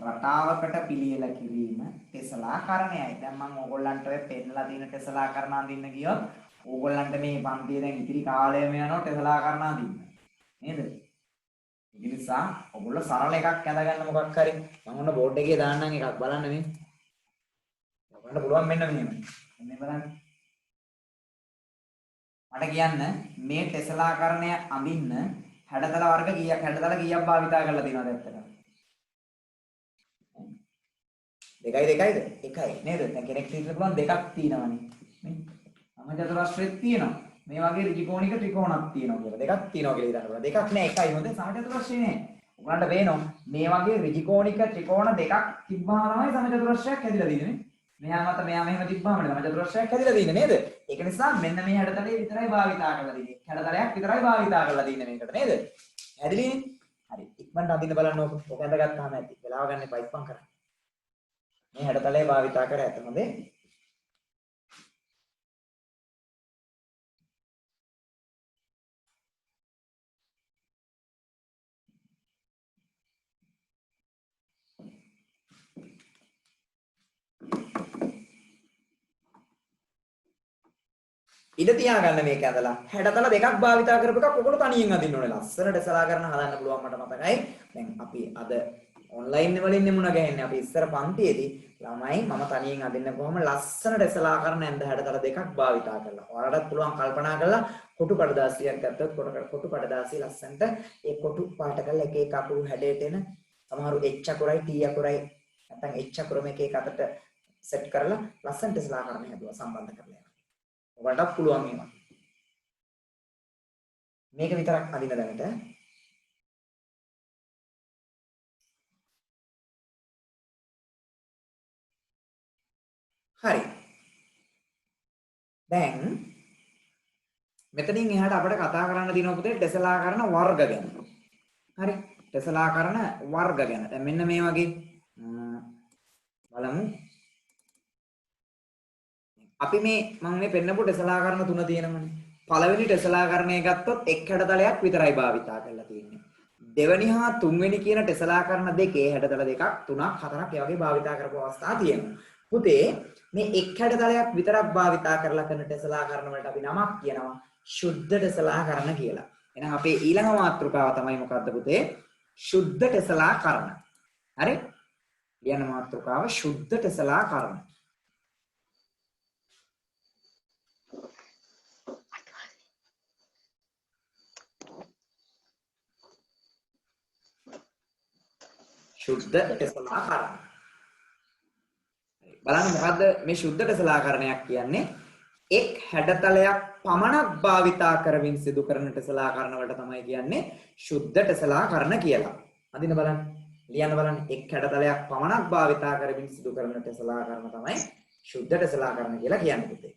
රටාවකට පිළියෙල කිරීම තෙසලාකරණයයි. දැන් මම ඕගොල්ලන්ට ඔය පෙන්නලා තියෙන තෙසලාකරණ අඳින්න ගියොත් ඕගොල්ලන්ට මේ පන්තියේ දැන් ඉතිරි කාලයම යනවා තෙසලාකරණ අඳින්න. නේද? ඒ නිසා ඔයගොල්ලෝ සරල එකක් ඇඳගන්න මොකක් හරි මම ඔන්න බෝඩ් එකේ දාන්නම් එකක් බලන්න මේ. ඔයගොල්ලන්ට පුළුවන් මෙන්න මෙහෙම. මෙන්න බලන්න. මට කියන්න මේ තෙසලාකරණය අඳින්න හැඩතල වර්ග කීයක් හැඩතල කීයක් භාවිතා කරලා තියෙනවද ඇත්තටම? 2යිද? එකයි නේද? දැන් කෙනෙක් හිතන්න පුළුවන් දෙකක් තියෙනවනේ. නේ? සමචතුරස්‍රයක් තියෙනවා. මේ වගේ ඍජුකෝණික ත්‍රිකෝණක් තියෙනවා කියලා. දෙකක් තියෙනවා කියලා හිතන්න පුළුවන්. දෙකක් නෑ එකයි. හොඳ සමචතුරස්‍රය නේ. ඔයගලන්ට පේනවා මේ වගේ ඍජුකෝණික ත්‍රිකෝණ දෙකක් තිබ්බහම තමයි සමචතුරස්‍රයක් හැදිලා තියෙන්නේ. මෙහා මත මෙහා මෙහෙම තිබ්බහම සමචතුරස්‍රයක් හැදිලා තියෙන්නේ නේද? ඒක නිසා මෙන්න මේ හැඩතලේ විතරයි භාවිතා කරලා තියෙන්නේ. හැඩතලයක් විතරයි භාවිතා කරලා තියෙන්නේ මේකට නේද? හැදිලිනේ? හරි. ඉක්මනට අඳින්න බලන්න ඕක. ඔක ඇඳගත්තාම ඇති. වෙලාව ගන්න එපා ඉක්මන් කරන්න. මේ හැඩතලේ භාවිතා කර ඇත හොඳේ. ඉඳ තියාගන්න මේක ඇඳලා හැඩතල දෙකක් භාවිතා කරපු එකක් ඔයගොල්ලෝ තනියෙන් අඳින්න ඕනේ. ලස්සන ඩෙසලාකරණ හදන්න පුළුවන් මට මතකයි. දැන් අපි අද ඔන්ලයින් වලින් නෙමුණ ගහන්නේ. අපි ඉස්සර පන්තියේදී ළමයි මම තනියෙන් අඳින්න කොහොම ලස්සන ඩෙසලාකරණ ඇඳ හැඩතල දෙකක් භාවිතා කරලා. ඔයාලටත් පුළුවන් කල්පනා කරලා කොටු කඩදාසියක් ගත්තොත් කොටු කඩදාසිය ලස්සනට ඒ කොටු පාට කරලා එක එක අකුරු හැඩයට එන සමහරු H අකුරයි T අකුරයි නැත්නම් H අකුරම එක එක අතට සෙට් කරලා ලස්සන ඩෙසලාකරණ හැදුවා සම්බන්ධ කරලා. ඔයාලටත් පුළුවන් මේවා. මේක විතරක් අඳින්න දැනට. හරි. දැන් මෙතනින් එහාට අපිට කතා කරන්න දිනව පුතේ ඩෙසලාකරණ වර්ග ගැන. හරි. ඩෙසලාකරණ වර්ග ගැන. දැන් මෙන්න මේ වගේ බලමු. අපි මේ මම මේ පෙන්නපු ටෙසලාකරණ තුන තියෙනමනේ. පළවෙනි ටෙසලාකරණය ගත්තොත් එක් හැඩතලයක් විතරයි භාවිතා කරලා තියෙන්නේ. දෙවෙනි හා තුන්වෙනි කියන ටෙසලාකරණ දෙකේ හැඩතල දෙකක් තුනක් හතරක් ඒ වගේ භාවිතා කරපු අවස්ථා තියෙනවා. පුතේ මේ එක් හැඩතලයක් විතරක් භාවිතා කරලා කරන ටෙසලාකරණ වලට අපි නමක් කියනවා ශුද්ධ ටෙසලාකරණ කියලා. එහෙනම් අපේ ඊළඟ මාතෘකාව තමයි මොකද්ද පුතේ? ශුද්ධ ටෙසලාකරණ. හරි? ඊළඟ මාතෘකාව ශුද්ධ ටෙසලාකරණ. ශුද්ධ ටෙසලාකරණ. බලන්න මොකද්ද මේ ශුද්ධ ටෙසලාකරණයක් කියන්නේ? එක් හැඩතලයක් පමණක් භාවිතා කරමින් සිදු කරන ටෙසලාකරණ වලට තමයි කියන්නේ ශුද්ධ ටෙසලාකරණ කියලා. අඳින්න බලන්න. ලියන්න බලන්න. එක් හැඩතලයක් පමණක් භාවිතා කරමින් සිදු කරන ටෙසලාකරණ තමයි ශුද්ධ ටෙසලාකරණ කියලා කියන්නේ පුතේ.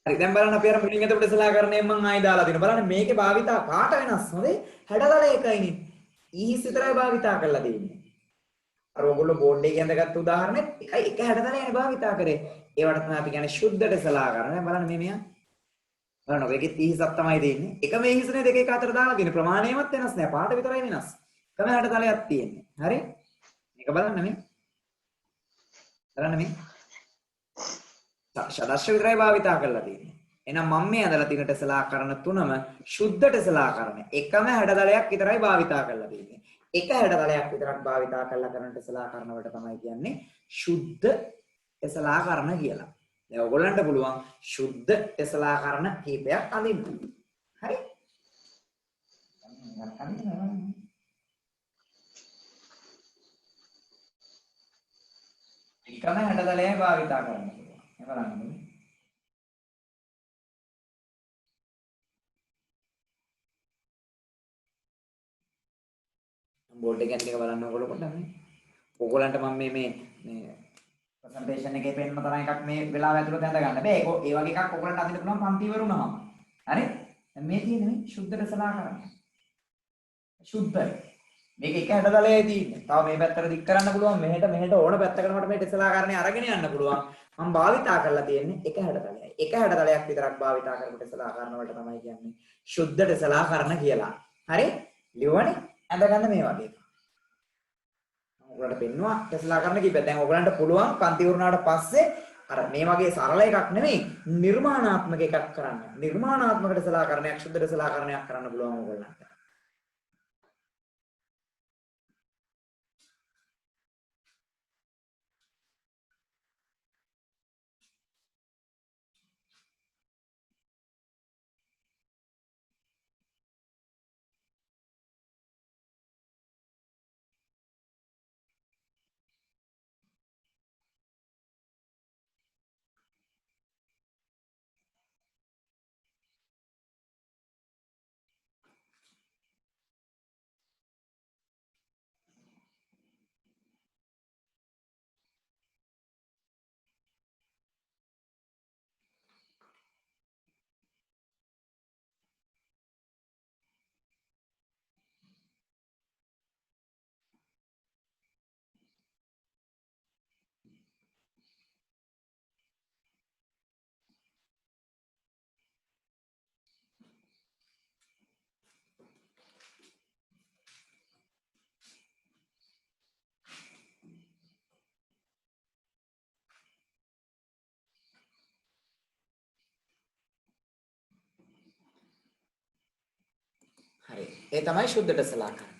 හරි දැන් බලන්න අපි අර මුලින් හිතපු ටෙසලාකරණයෙන් මම ආයෙ දාලා දෙනවා. බලන්න මේකේ භාවිතා පාට වෙනස් හොඳේ. හැඩතල එකයිනේ. ඊහිස් විතරයි භාවිතා කරලා දෙන්නේ. අර ඔයගොල්ලෝ බෝඩ් එකේ ඇඳගත්තු උදාහරණෙත් එකයි එක හැඩතලයනේ භාවිතා කරේ. ඒවට තමයි අපි කියන්නේ ශුද්ධ ටෙසලාකරණ. බලන්න මේ මෙයා. බලන්න ඔයගෙත් ඊහිසක් තමයි දෙන්නේ. එකම ඊහිසනේ දෙක එක අතර දාලා දෙන්නේ. ප්‍රමාණයවත් වෙනස් නෑ. පාට විතරයි වෙනස්. එකම හැඩතලයක් තියෙන්නේ. හරි? මේක බලන්න මේ. කරන්න මේ ෂඩර්ශ විතරයි භාවිතා කරලා තියෙන්නේ. එහෙනම් මම මේ අදලා තියෙන ටෙස්ලාකරණ තුනම ශුද්ධ ටෙස්ලාකරණ. එකම හැඩතලයක් විතරයි භාවිතා කරලා තියෙන්නේ. එක හැඩතලයක් විතරක් භාවිතා කරලා කරන ටෙස්ලාකරණ වලට තමයි කියන්නේ ශුද්ධ ටෙස්ලාකරණ කියලා. දැන් ඔයගොල්ලන්ට පුළුවන් ශුද්ධ ටෙස්ලාකරණ කීපයක් අඳින්න. හරි? එකම හැඩතලයයි භාවිතා කරන්න පුළුවන්. ඒ බලන්න. බෝඩ් එක ගැන බලන්න ඕගොල්ලෝ පොඩ්ඩක් මේ. ඕගොල්ලන්ට මම මේ ප්‍රසන්ටේෂන් එකේ පෙන්නන තරම් එකක් මේ වෙලාව ඇතුළත ඇඳ ගන්න බෑ. ඒක ඒ වගේ එකක් ඕගොල්ලන්ට අඳින්න පුළුවන් පන්ති ඉවරුනහම. හරි? දැන් මේ තියෙන්නේ මේ ශුද්ධ රසලාකරණය. ශුද්ධයි. මේක එක හැඩතලයයි තියෙන්නේ. තව මේ පැත්තට දික් කරන්න පුළුවන්. මෙහෙට ඕන පැත්තකට මට මේ ටෙස්ලාකරණය අරගෙන යන්න පුළුවන්. මම භාවිතා කරලා තියෙන්නේ එක හැඩතලයයි. එක හැඩතලයක් විතරක් භාවිතා කරපු ටෙස්ලාකරණ වලට තමයි කියන්නේ ශුද්ධ ටෙස්ලාකරණ කියලා. හරි? ලියවනේ. ඇඳගන්න මේ වගේ එකක්. ඔයගොල්ලන්ට පෙන්නවා ටෙස්ලාකරණ කීපයක්. දැන් ඔයගොල්ලන්ට පුළුවන් පන්ති වුණාට පස්සේ අර මේ වගේ සරල එකක් නෙමෙයි නිර්මාණාත්මක එකක් කරන්න. නිර්මාණාත්මක ටෙස්ලාකරණයක් ශුද්ධ ටෙස්ලාකරණයක් කරන්න පුළුවන් ඔයගොල්ලන්ට. හරි. ඒ තමයි ශුද්ධ ටෙස්ලාකරණය.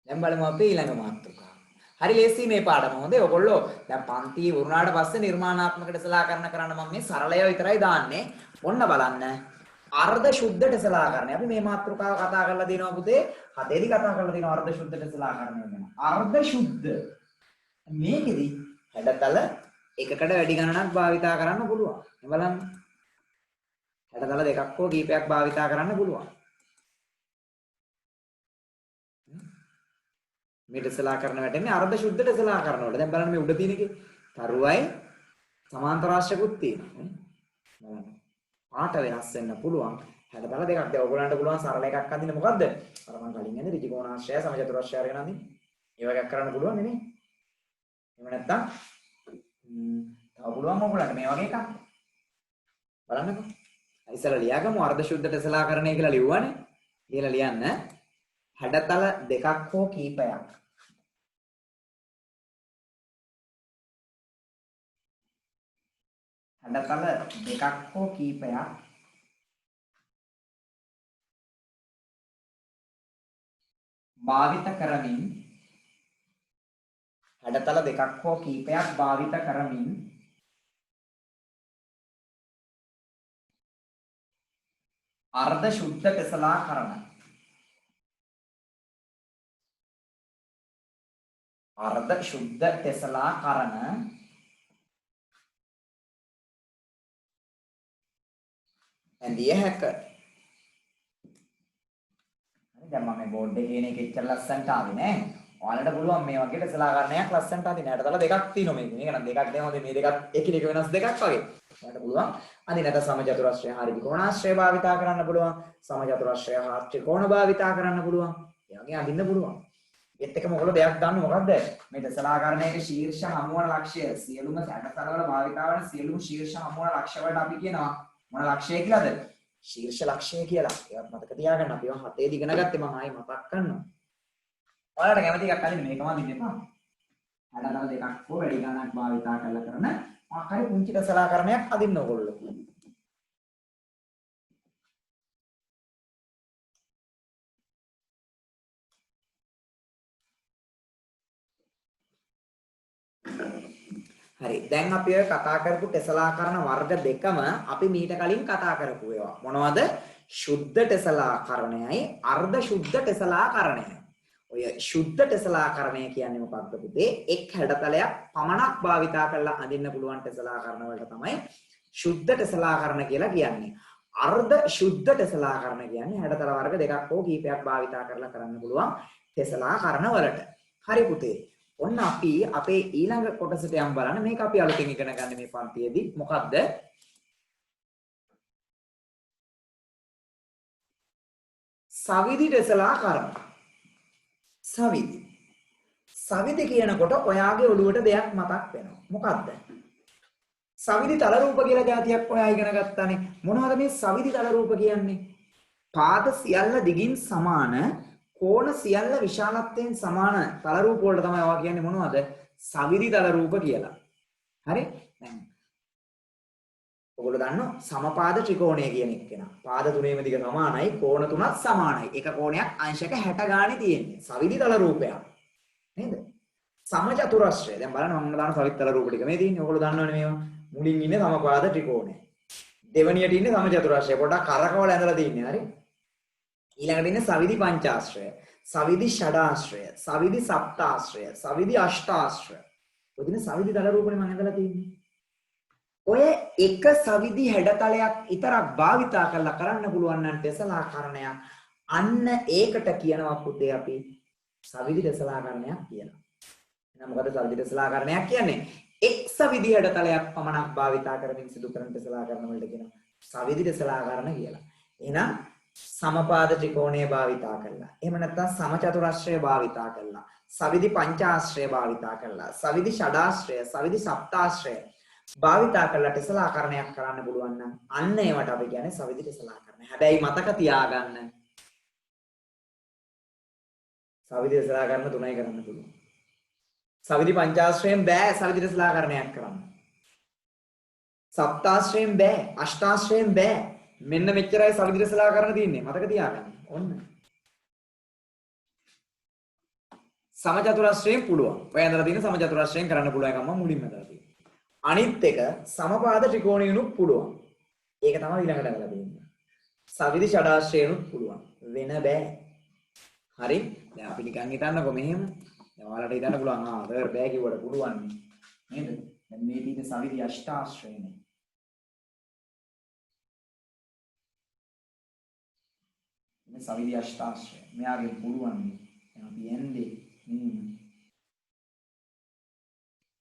දැන් බලමු අපි ඊළඟ මාතෘකාව. හරි ලේසි මේ පාඩම. හොඳේ. ඔයගොල්ලෝ දැන් පන්ති වුණාට පස්සේ නිර්මාණාත්මක ටෙස්ලාකරණ කරන්න මම මේ සරලව විතරයි දාන්නේ. ඔන්න බලන්න. අර්ධ ශුද්ධ ටෙස්ලාකරණය. අපි මේ මාතෘකාව කතා කරලා දිනවා පුතේ. හතේදී කතා කරලා දිනවා අර්ධ ශුද්ධ ටෙස්ලාකරණය ගැන. අර්ධ ශුද්ධ. මේකෙදි හැඩතල එකකට වැඩි ගණනක් භාවිතා කරන්න පුළුවන්. බලන්න. හැඩතල දෙකක් හෝ කීපයක් භාවිතා කරන්න පුළුවන්. මේ ටෙස්ලාකරණ වැටෙන්නේ අර්ධ ශුද්ධ ටෙස්ලාකරණ වල. දැන් බලන්න මේ උඩ තියෙන එකේ තරුවයි සමාන්තරාශ්‍රකුත් තියෙනවා. බලන්න. පාට වෙනස් වෙන්න පුළුවන්. හැඩතල දෙකක්. දැන් ඔයගොල්ලන්ට පුළුවන් සරල එකක් අඳින්න මොකද්ද? අර මම කලින් කියන්නේ ත්‍රිකෝණාශ්‍රය සමචතුරාශ්‍රය අරගෙන අඳින්න. ඒ වගේ කරන්න පුළුවන් නෙමෙයි. එහෙම නැත්තම් තව පුළුවන් ඔයගොල්ලන්ට මේ වගේ එකක්. බලන්නකෝ. ඉස්සෙල්ලා ලියාගමු අර්ධ ශුද්ධ ටෙස්ලාකරණය කියලා ලිව්වනේ. කියලා ලියන්න. හැඩතල දෙකක් හෝ කීපයක්. හැඩතල දෙකක් හෝ කීපයක් භාවිත කරමින් හැඩතල දෙකක් හෝ කීපයක් භාවිත කරමින් අර්ධ ශුද්ධ ටෙස්ලාකරණ අර්ධ ශුද්ධ ටෙස්ලාකරණ ඇඳිය හැක. හරි දැන් මම මේ බෝඩ් එකේ එන එක එච්චර ලස්සනට ආවේ නෑ. ඔයාලට පුළුවන් මේ වගේ ටෙස්ලාකරණයක් ලස්සනට අඳින්න. හැඩතල දෙකක් තියෙනවා මේක. මේක නම් දෙකක් නෙවෙයි මේ දෙකත් එකිනෙක වෙනස් දෙකක් වගේ. ඔයාලට පුළුවන් අඳින්න. නැත්නම් සමචතුරාශ්‍රය හරි ත්‍රිකෝණාශ්‍රය භාවිතා කරන්න පුළුවන්. සමචතුරාශ්‍රය හා ත්‍රිකෝණ භාවිතා කරන්න පුළුවන්. ඒ වගේ අඳින්න පුළුවන්. ඒත් එක මොකද දෙයක් ගන්න මොකද්ද මේ ටෙස්ලාකරණයේ ශීර්ෂ හමුවන ලක්ෂ්‍ය සියලුම හැඩතලවල භාවිතා වන සියලුම ශීර්ෂ හමුවන ලක්ෂ්‍ය වලට අපි කියනවා මොන ලක්ෂ්‍යය කියලාද ශීර්ෂ ලක්ෂය කියලා. ඒවත් මතක තියාගන්න. අපි ඒවා 7 දී ඉගෙන ගත්තේ මම ආයෙ මතක් කරනවා. ඔයාලට කැමති එකක් අදින්න මේකම අදින්න එපා. හැඩතල දෙකක් හෝ වැඩි ගණනක් භාවිතා කරලා කරන ආකාරي පුංචි රසලාකරණයක් අදින්න ඕගොල්ලෝ. හරි. දැන් අපි ඔය කතා කරපු ටෙසලාකරණ වර්ග දෙකම අපි මීට කලින් කතා කරපු ඒවා. මොනවද? ශුද්ධ ටෙසලාකරණයයි අර්ධ ශුද්ධ ටෙසලාකරණයයි. ඔය ශුද්ධ ටෙසලාකරණය කියන්නේ මොකක්ද පුතේ? එක් හැඩතලයක් පමණක් භාවිතා කරලා අඳින්න පුළුවන් ටෙසලාකරණ වලට තමයි ශුද්ධ ටෙසලාකරණ කියලා කියන්නේ. අර්ධ ශුද්ධ ටෙසලාකරණ කියන්නේ හැඩතල වර්ග දෙකක් හෝ කීපයක් භාවිතා කරලා කරන්න පුළුවන් ටෙසලාකරණ වලට. හරි පුතේ. ඔන්න අපි අපේ ඊළඟ කොටසට යමු බලන්න. මේක අපි අලුතෙන් ඉගෙන ගන්න මේ පන්තියේදී. මොකද්ද? සවිදි ටෙසලාකරණ. සවිදි කියනකොට ඔයාගේ ඔළුවට දෙයක් මතක් වෙනවා. මොකද්ද? සවිදි තල රූප කියලා જાතියක් ඔයා ඉගෙන ගත්තානේ. මොනවද මේ සවිදි තල රූප කියන්නේ? පාද සියල්ල දිගින් සමාන, කෝණ සියල්ල විශාලත්වයෙන් සමාන තල රූප වලට තමයි ඔයා කියන්නේ මොනවද? සවිදි තල රූප කියලා. හරි? දැන් ඔයගොල්ලෝ දන්නවා සමපාද ත්‍රිකෝණය කියන එක කෙනා. පාද තුනේම දිග සමානයි, කෝණ තුනත් සමානයි. එක කෝණයක් අංශක 60 ගානේ තියෙන්නේ. සවිදි තල රූපයක්. නේද? සමචතුරස්‍රය. දැන් බලන්න මම දාන සවිදි තල රූප ටික මේ තියෙන්නේ. ඔයගොල්ලෝ දන්නවනේ මේවා. මුලින් ඉන්නේ සමපාද ත්‍රිකෝණය. දෙවණියට ඉන්නේ සමචතුරස්‍රය. පොඩ්ඩක් කරකවල ඇඳලා තින්නේ. හරි? ඊළඟට ඉන්නේ සවිදි පංචාශ්‍රය, සවිදි ෂඩාශ්‍රය, සවිදි සප්තාශ්‍රය, සවිදි අෂ්ටාශ්‍රය. ඔය දින සවිදි තල රූපනේ මම ඇඳලා තින්නේ. ඔය එක සවිදි හැඩතලයක් විතරක් භාවිතා කරලා කරන්න පුළුවන් නම් ටෙසලාකරණයක්. අන්න ඒකට කියනවා පුතේ අපි සවිදි ටෙසලාකරණයක් කියලා. එහෙනම් මොකද සවිදි ටෙසලාකරණයක් කියන්නේ? එක් සවිදි හැඩතලයක් පමණක් භාවිතා කරමින් සිදු කරන ටෙසලාකරණ වලට කියනවා සවිදි ටෙසලාකරණ කියලා. එහෙනම් සමපාද ත්‍රිකෝණය භාවිතා කරලා, එහෙම නැත්නම් සමචතුරස්‍රය භාවිතා කරලා, සවිදි පංචාශ්‍රය භාවිතා කරලා, සවිදි ෂඩාශ්‍රය, සවිදි සප්තාශ්‍රය භාවිතා කරලා ටෙසලාකරණයක් කරන්න පුළුවන් නම් අන්න ඒවට අපි කියන්නේ සවිදි ටෙසලාකරණ. හැබැයි මතක තියාගන්න සවිදි ටෙසලාකරණ තුනයි කරන්න පුළුවන්. සවිදි පංචාශ්‍රයෙන් බෑ සවිදි ටෙසලාකරණයක් කරන්න. සප්තාශ්‍රයෙන් බෑ, අෂ්ටාශ්‍රයෙන් බෑ. මෙන්න මෙච්චරයි සවිදි ටෙසලාකරණ තියෙන්නේ. මතක තියාගන්න. ඔන්න. සමචතුරස්‍රයෙන් පුළුවන්. ඔය ඇඳලා තියෙන සමචතුරස්‍රයෙන් කරන්න පුළුවන් එකම මුලින්ම ඇඳලා තියෙනවා. අනිත් එක සමපාද ත්‍රිකෝණියනුත් පුළුවන්. ඒක තමයි ඊළඟට අරලා දෙන්නේ. සවිදි ෂඩාශ්‍රයනුත් පුළුවන්. වෙන බෑ. හරි? දැන් අපි නිකන් හිතන්නකෝ මෙහෙම. දැන් ඔයාලට හිතන්න පුළුවන් සර් බෑ කිව්වට පුළුවන් නේද? දැන් මේ තියෙන සවිදි අෂ්ටාශ්‍රයනේ. මේ සවිදි අෂ්ටාශ්‍රය. මෙයාගෙන් පුළුවන් නේ. දැන් අපි යන්නේ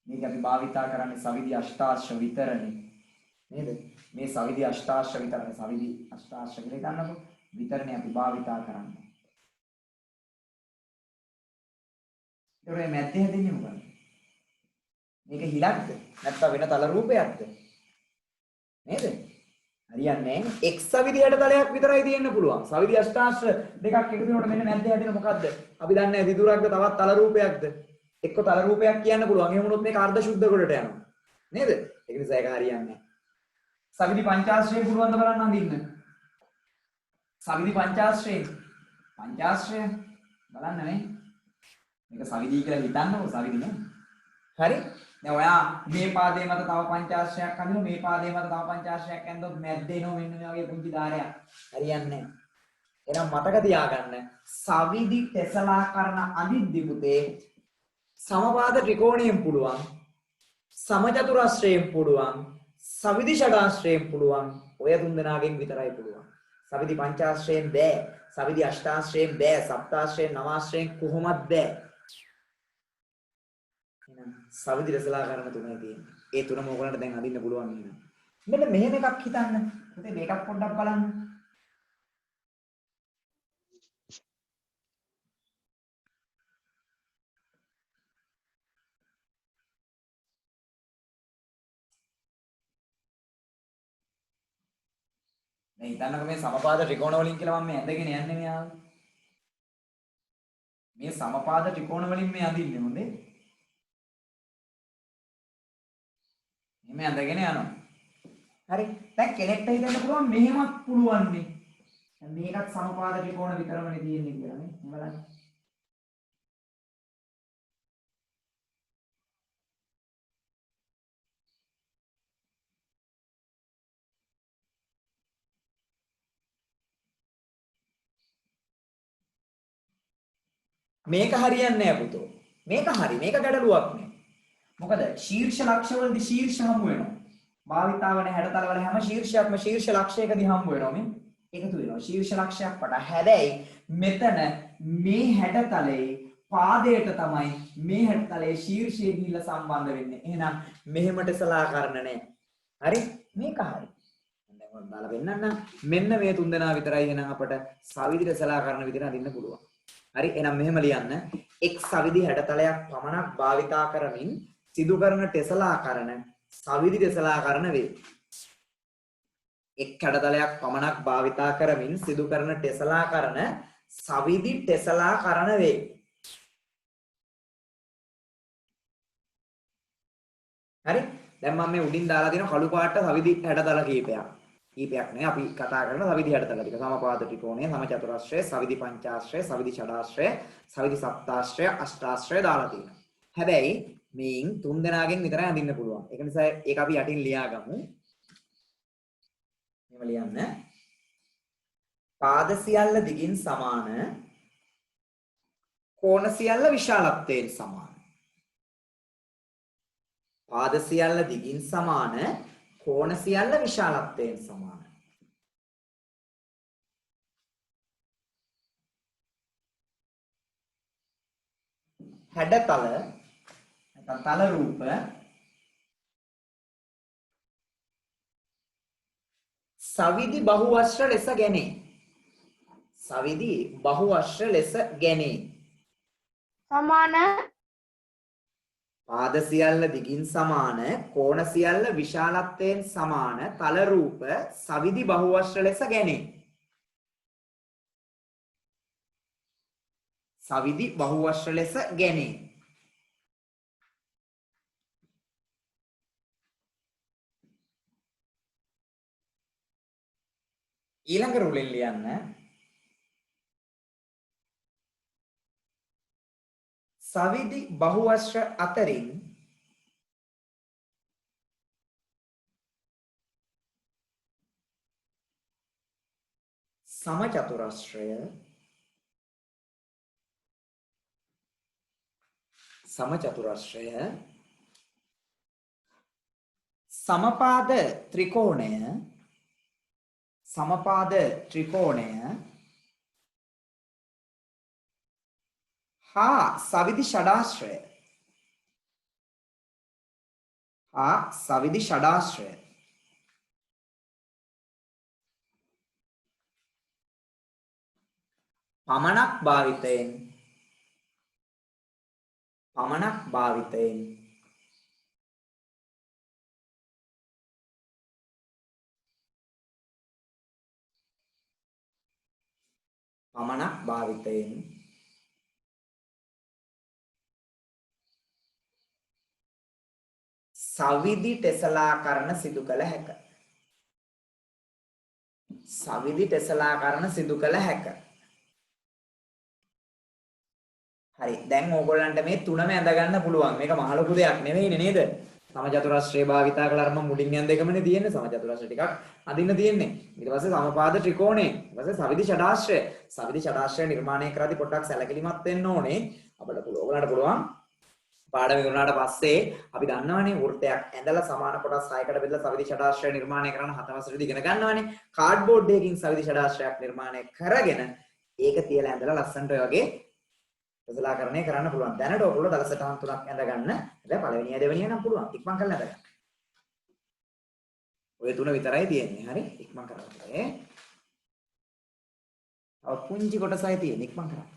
මේක අපි භාවිතා කරන්නේ සවිදි අෂ්ටාශ්‍ර විතරනේ නේද? මේ සවිදි අෂ්ටාශ්‍ර විතරනේ. සවිදි අෂ්ටාශ්‍ර කියලා ගන්නකො විතරනේ අපි භාවිතා කරන්නේ. ඒකේ මැද්දේ හැදෙන්නේ මොකක්ද? මේක හිලක්ද? නැත්නම් වෙන තල රූපයක්ද? නේද? හරියන්නේ එක් සවිදි හැඩතලයක් විතරයි තියෙන්න පුළුවන්. සවිදි අෂ්ටාශ්‍ර දෙකක් එකතු වෙනකොට මෙන්න මැද්දේ හැදෙන මොකද්ද? අපි දන්නේ දිදුරක්ද තවත් තල රූපයක්ද? එක්ක තල රූපයක් කියන්න පුළුවන්. එහෙම වුණොත් මේක අර්ධ ශුද්ධ කොටට යනවා. නේද? ඒක නිසා ඒක හරියන්නේ නැහැ. සවිදි පංචාශ්‍රය පුළුවන් ද බලන්න අඳින්න. සවිදි පංචාශ්‍රය බලන්න නේ. මේක සවිදි කියලා හිතන්නකො සවිදි නේ. හරි? දැන් ඔයා මේ පාදයේ මත තව පංචාශ්‍රයක් අඳිනවා, මේ පාදයේ මත තව පංචාශ්‍රයක් ඇඳුනොත් මැද්දේ එනවා මෙන්න මේ වගේ පුංචි ධාරයක්. හරියන්නේ නැහැ. එහෙනම් මතක තියාගන්න සවිදි ටෙසලාකරණ අඳිද්දි පුතේ සමපාද ත්‍රිකෝණයෙන් පුළුවන්, සමචතුරස්‍රයෙන් පුළුවන්, සවිදි ෂඩාශ්‍රයෙන් පුළුවන්. ඔය තුන් දෙනාගෙන් විතරයි පුළුවන්. සවිදි පංචාශ්‍රයෙන් බෑ, සවිදි අෂ්ටාශ්‍රයෙන් බෑ, සප්තාශ්‍රයෙන් නවාශ්‍රයෙන් කොහොමත් බෑ. එහෙනම් සවිදි ටෙසලාකරණ තුනයි තියෙන්නේ. ඒ තුනම ඕගොල්ලන්ට දැන් අඳින්න පුළුවන් නේද? මෙන්න මෙහෙම එකක් හිතන්න. පුතේ මේකක් පොඩ්ඩක් බලන්න. දැන් හිතන්නකෝ මේ සමපාද ත්‍රිකෝණ වලින් කියලා මම මේ ඇඳගෙන යන්නේ මෙයාව. මේ සමපාද ත්‍රිකෝණ වලින් මේ අඳින්නේ හොඳේ. මෙහෙම ඇඳගෙන යනවා. හරි. දැන් කෙනෙක්ට හිතන්න පුළුවන් මෙහෙමත් පුළුවන් නේ. දැන් මේකත් සමපාද ත්‍රිකෝණ විතරමනේ තියෙන්නේ කියලා නේ. බලන්න. මේක හරියන්නේ නැහැ පුතෝ. මේක හරි. මේක ගැටලුවක් නේ. මොකද ශීර්ෂ ලක්ෂ වලදී ශීර්ෂ හමු වෙනවා. භාවිතාවන හැඩතල වල හැම ශීර්ෂයක්ම ශීර්ෂ ලක්ෂයකදී හමු වෙනවා මේ. එකතු වෙනවා. ශීර්ෂ ලක්ෂයක් වට. හැබැයි මෙතන මේ හැඩතලේ පාදයට තමයි මේ හැඩතලේ ශීර්ෂයේ ගිහිල්ලා සම්බන්ධ වෙන්නේ. එහෙනම් මෙහෙමට සලාකරණ නැහැ. හරි? මේක හරි. දැන් මම දාලා පෙන්නන්නම්. මෙන්න මේ තුන් දෙනා විතරයි එහෙනම් අපට සවිදිට සලාකරණ විදිහට අදින්න පුළුවන්. හරි? එහෙනම් මෙහෙම ලියන්න. එක් සවිදි හැඩතලයක් පමණක් භාවිතා කරමින් සිදු කරන ටෙසලාකරණ සවිදි ටෙසලාකරණ වේ. එක් හැඩතලයක් පමණක් භාවිතා කරමින් සිදු කරන ටෙසලාකරණ සවිදි ටෙසලාකරණ වේ. හරි? දැන් මම මේ උඩින් දාලා තියෙන කළු පාට සවිදි හැඩතල කීපයක්. කීපයක් නේ අපි කතා කරන සවිදි හැඩතල ටික. සමපාද ත්‍රිකෝණය, සමචතුරාශ්‍රය, සවිදි පංචාශ්‍රය, සවිදි ෂඩාශ්‍රය, සවිදි සප්තාශ්‍රය, අෂ්ටාශ්‍රය දාලා තියෙනවා. හැබැයි මේන් තුන් දෙනාගෙන් විතරයි අඳින්න පුළුවන්. ඒක නිසා ඒක අපි යටින් ලියාගමු. මෙහෙම ලියන්න. පාද සියල්ල දිගින් සමාන, කෝණ සියල්ල විශාලත්වයෙන් සමාන. පාද සියල්ල දිගින් සමාන, කෝණ සියල්ල විශාලත්වයෙන් සමාන. හැඩතල නැත්නම් තල රූප සවිදි බහුවශ්‍ර ලෙස ගැනේ. සවිදි බහුවශ්‍ර ලෙස ගැනේ. සමාන පාද සියල්ල දිගින් සමාන, කෝණ සියල්ල විශාලත්වයෙන් සමාන තල රූප සවිදි බහුවශ්‍ර ලෙස ගැනේ. සවිදි බහුවශ්‍ර ලෙස ගැනේ. ඊළඟ රුලෙන් ලියන්න. සවිදි බහුවශ්‍ර අතරින් සමචතුරස්‍රය සමපාද ත්‍රිකෝණය හා සවිදි ෂඩාශ්‍රය පමණක් භාවිතයෙන් සවිදි ටෙසලාකරණ සිදු කළ හැක. හරි. දැන් ඕගොල්ලන්ට මේ තුනම ඇඳ ගන්න පුළුවන්. මේක මහ ලොකු දෙයක් නෙවෙයිනේ නේද? සමචතුරස්‍රය භාවිතා කළා අර මම මුලින් යන දෙකමනේ තියෙන්නේ. සමචතුරස්‍රය ටිකක් අඳින්න තියෙන්නේ. ඊට පස්සේ සමපාද ත්‍රිකෝණය. ඊට පස්සේ සවිදි ෂඩාශ්‍රය. සවිදි ෂඩාශ්‍රය නිර්මාණය කරද්දී පොඩ්ඩක් සැලකිලිමත් වෙන්න ඕනේ. අපිට ඕගොල්ලන්ට පුළුවන් පාඩම ඉවරනාට පස්සේ අපි දන්නවනේ වෘත්තයක් ඇඳලා සමාන කොටස් 6කට බෙදලා සවිදි ෂඩාශ්‍රය නිර්මාණය කරන 7 වසරේදී ඉගෙන ගන්නවනේ. කාඩ්බෝඩ් එකකින් සවිදි ෂඩාශ්‍රයක් නිර්මාණය කරගෙන ඒක තියලා ඇඳලා ලස්සනට ඔය වගේ ටෙසලාකරණය කරන්න පුළුවන්. දැනට ඔයගොල්ලෝ දල සටහන් තුනක් ඇඳ ගන්න. හැබැයි පළවෙනිය දෙවෙනිය නම් පුළුවන්. ඉක්මන් කරලා ඇඳ ගන්න. ඔය තුන විතරයි තියෙන්නේ. හරි? ඉක්මන් කරන්න. තව පුංචි කොටසයි තියෙන්නේ. ඉක්මන් කරන්න.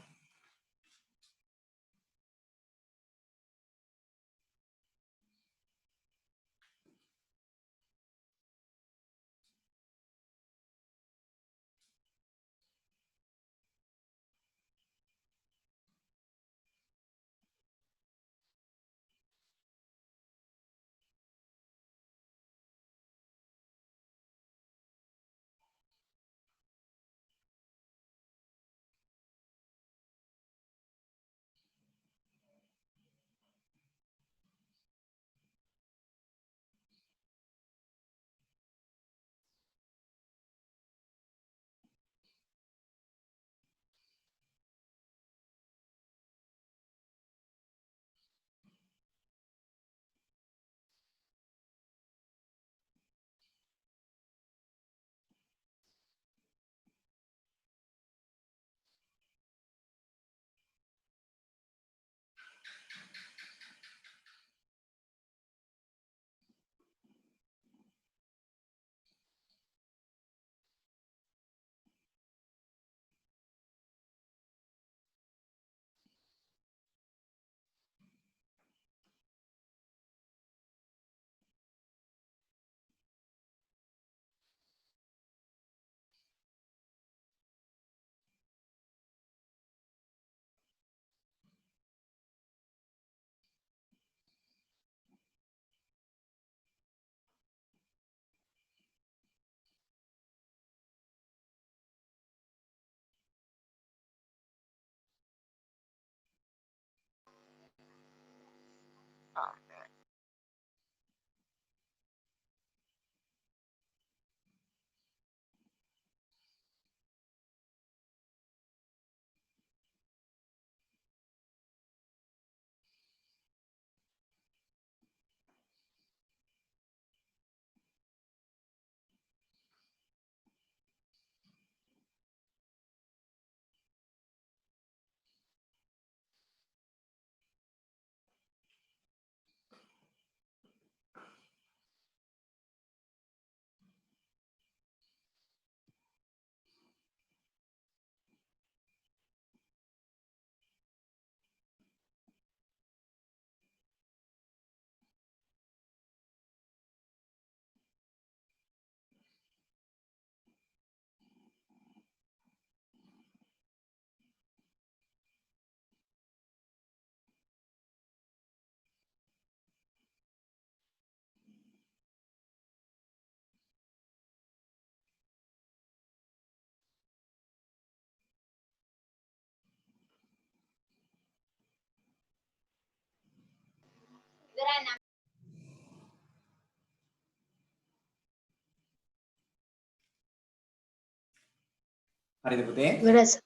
හරිද පුතේ? වෙනස.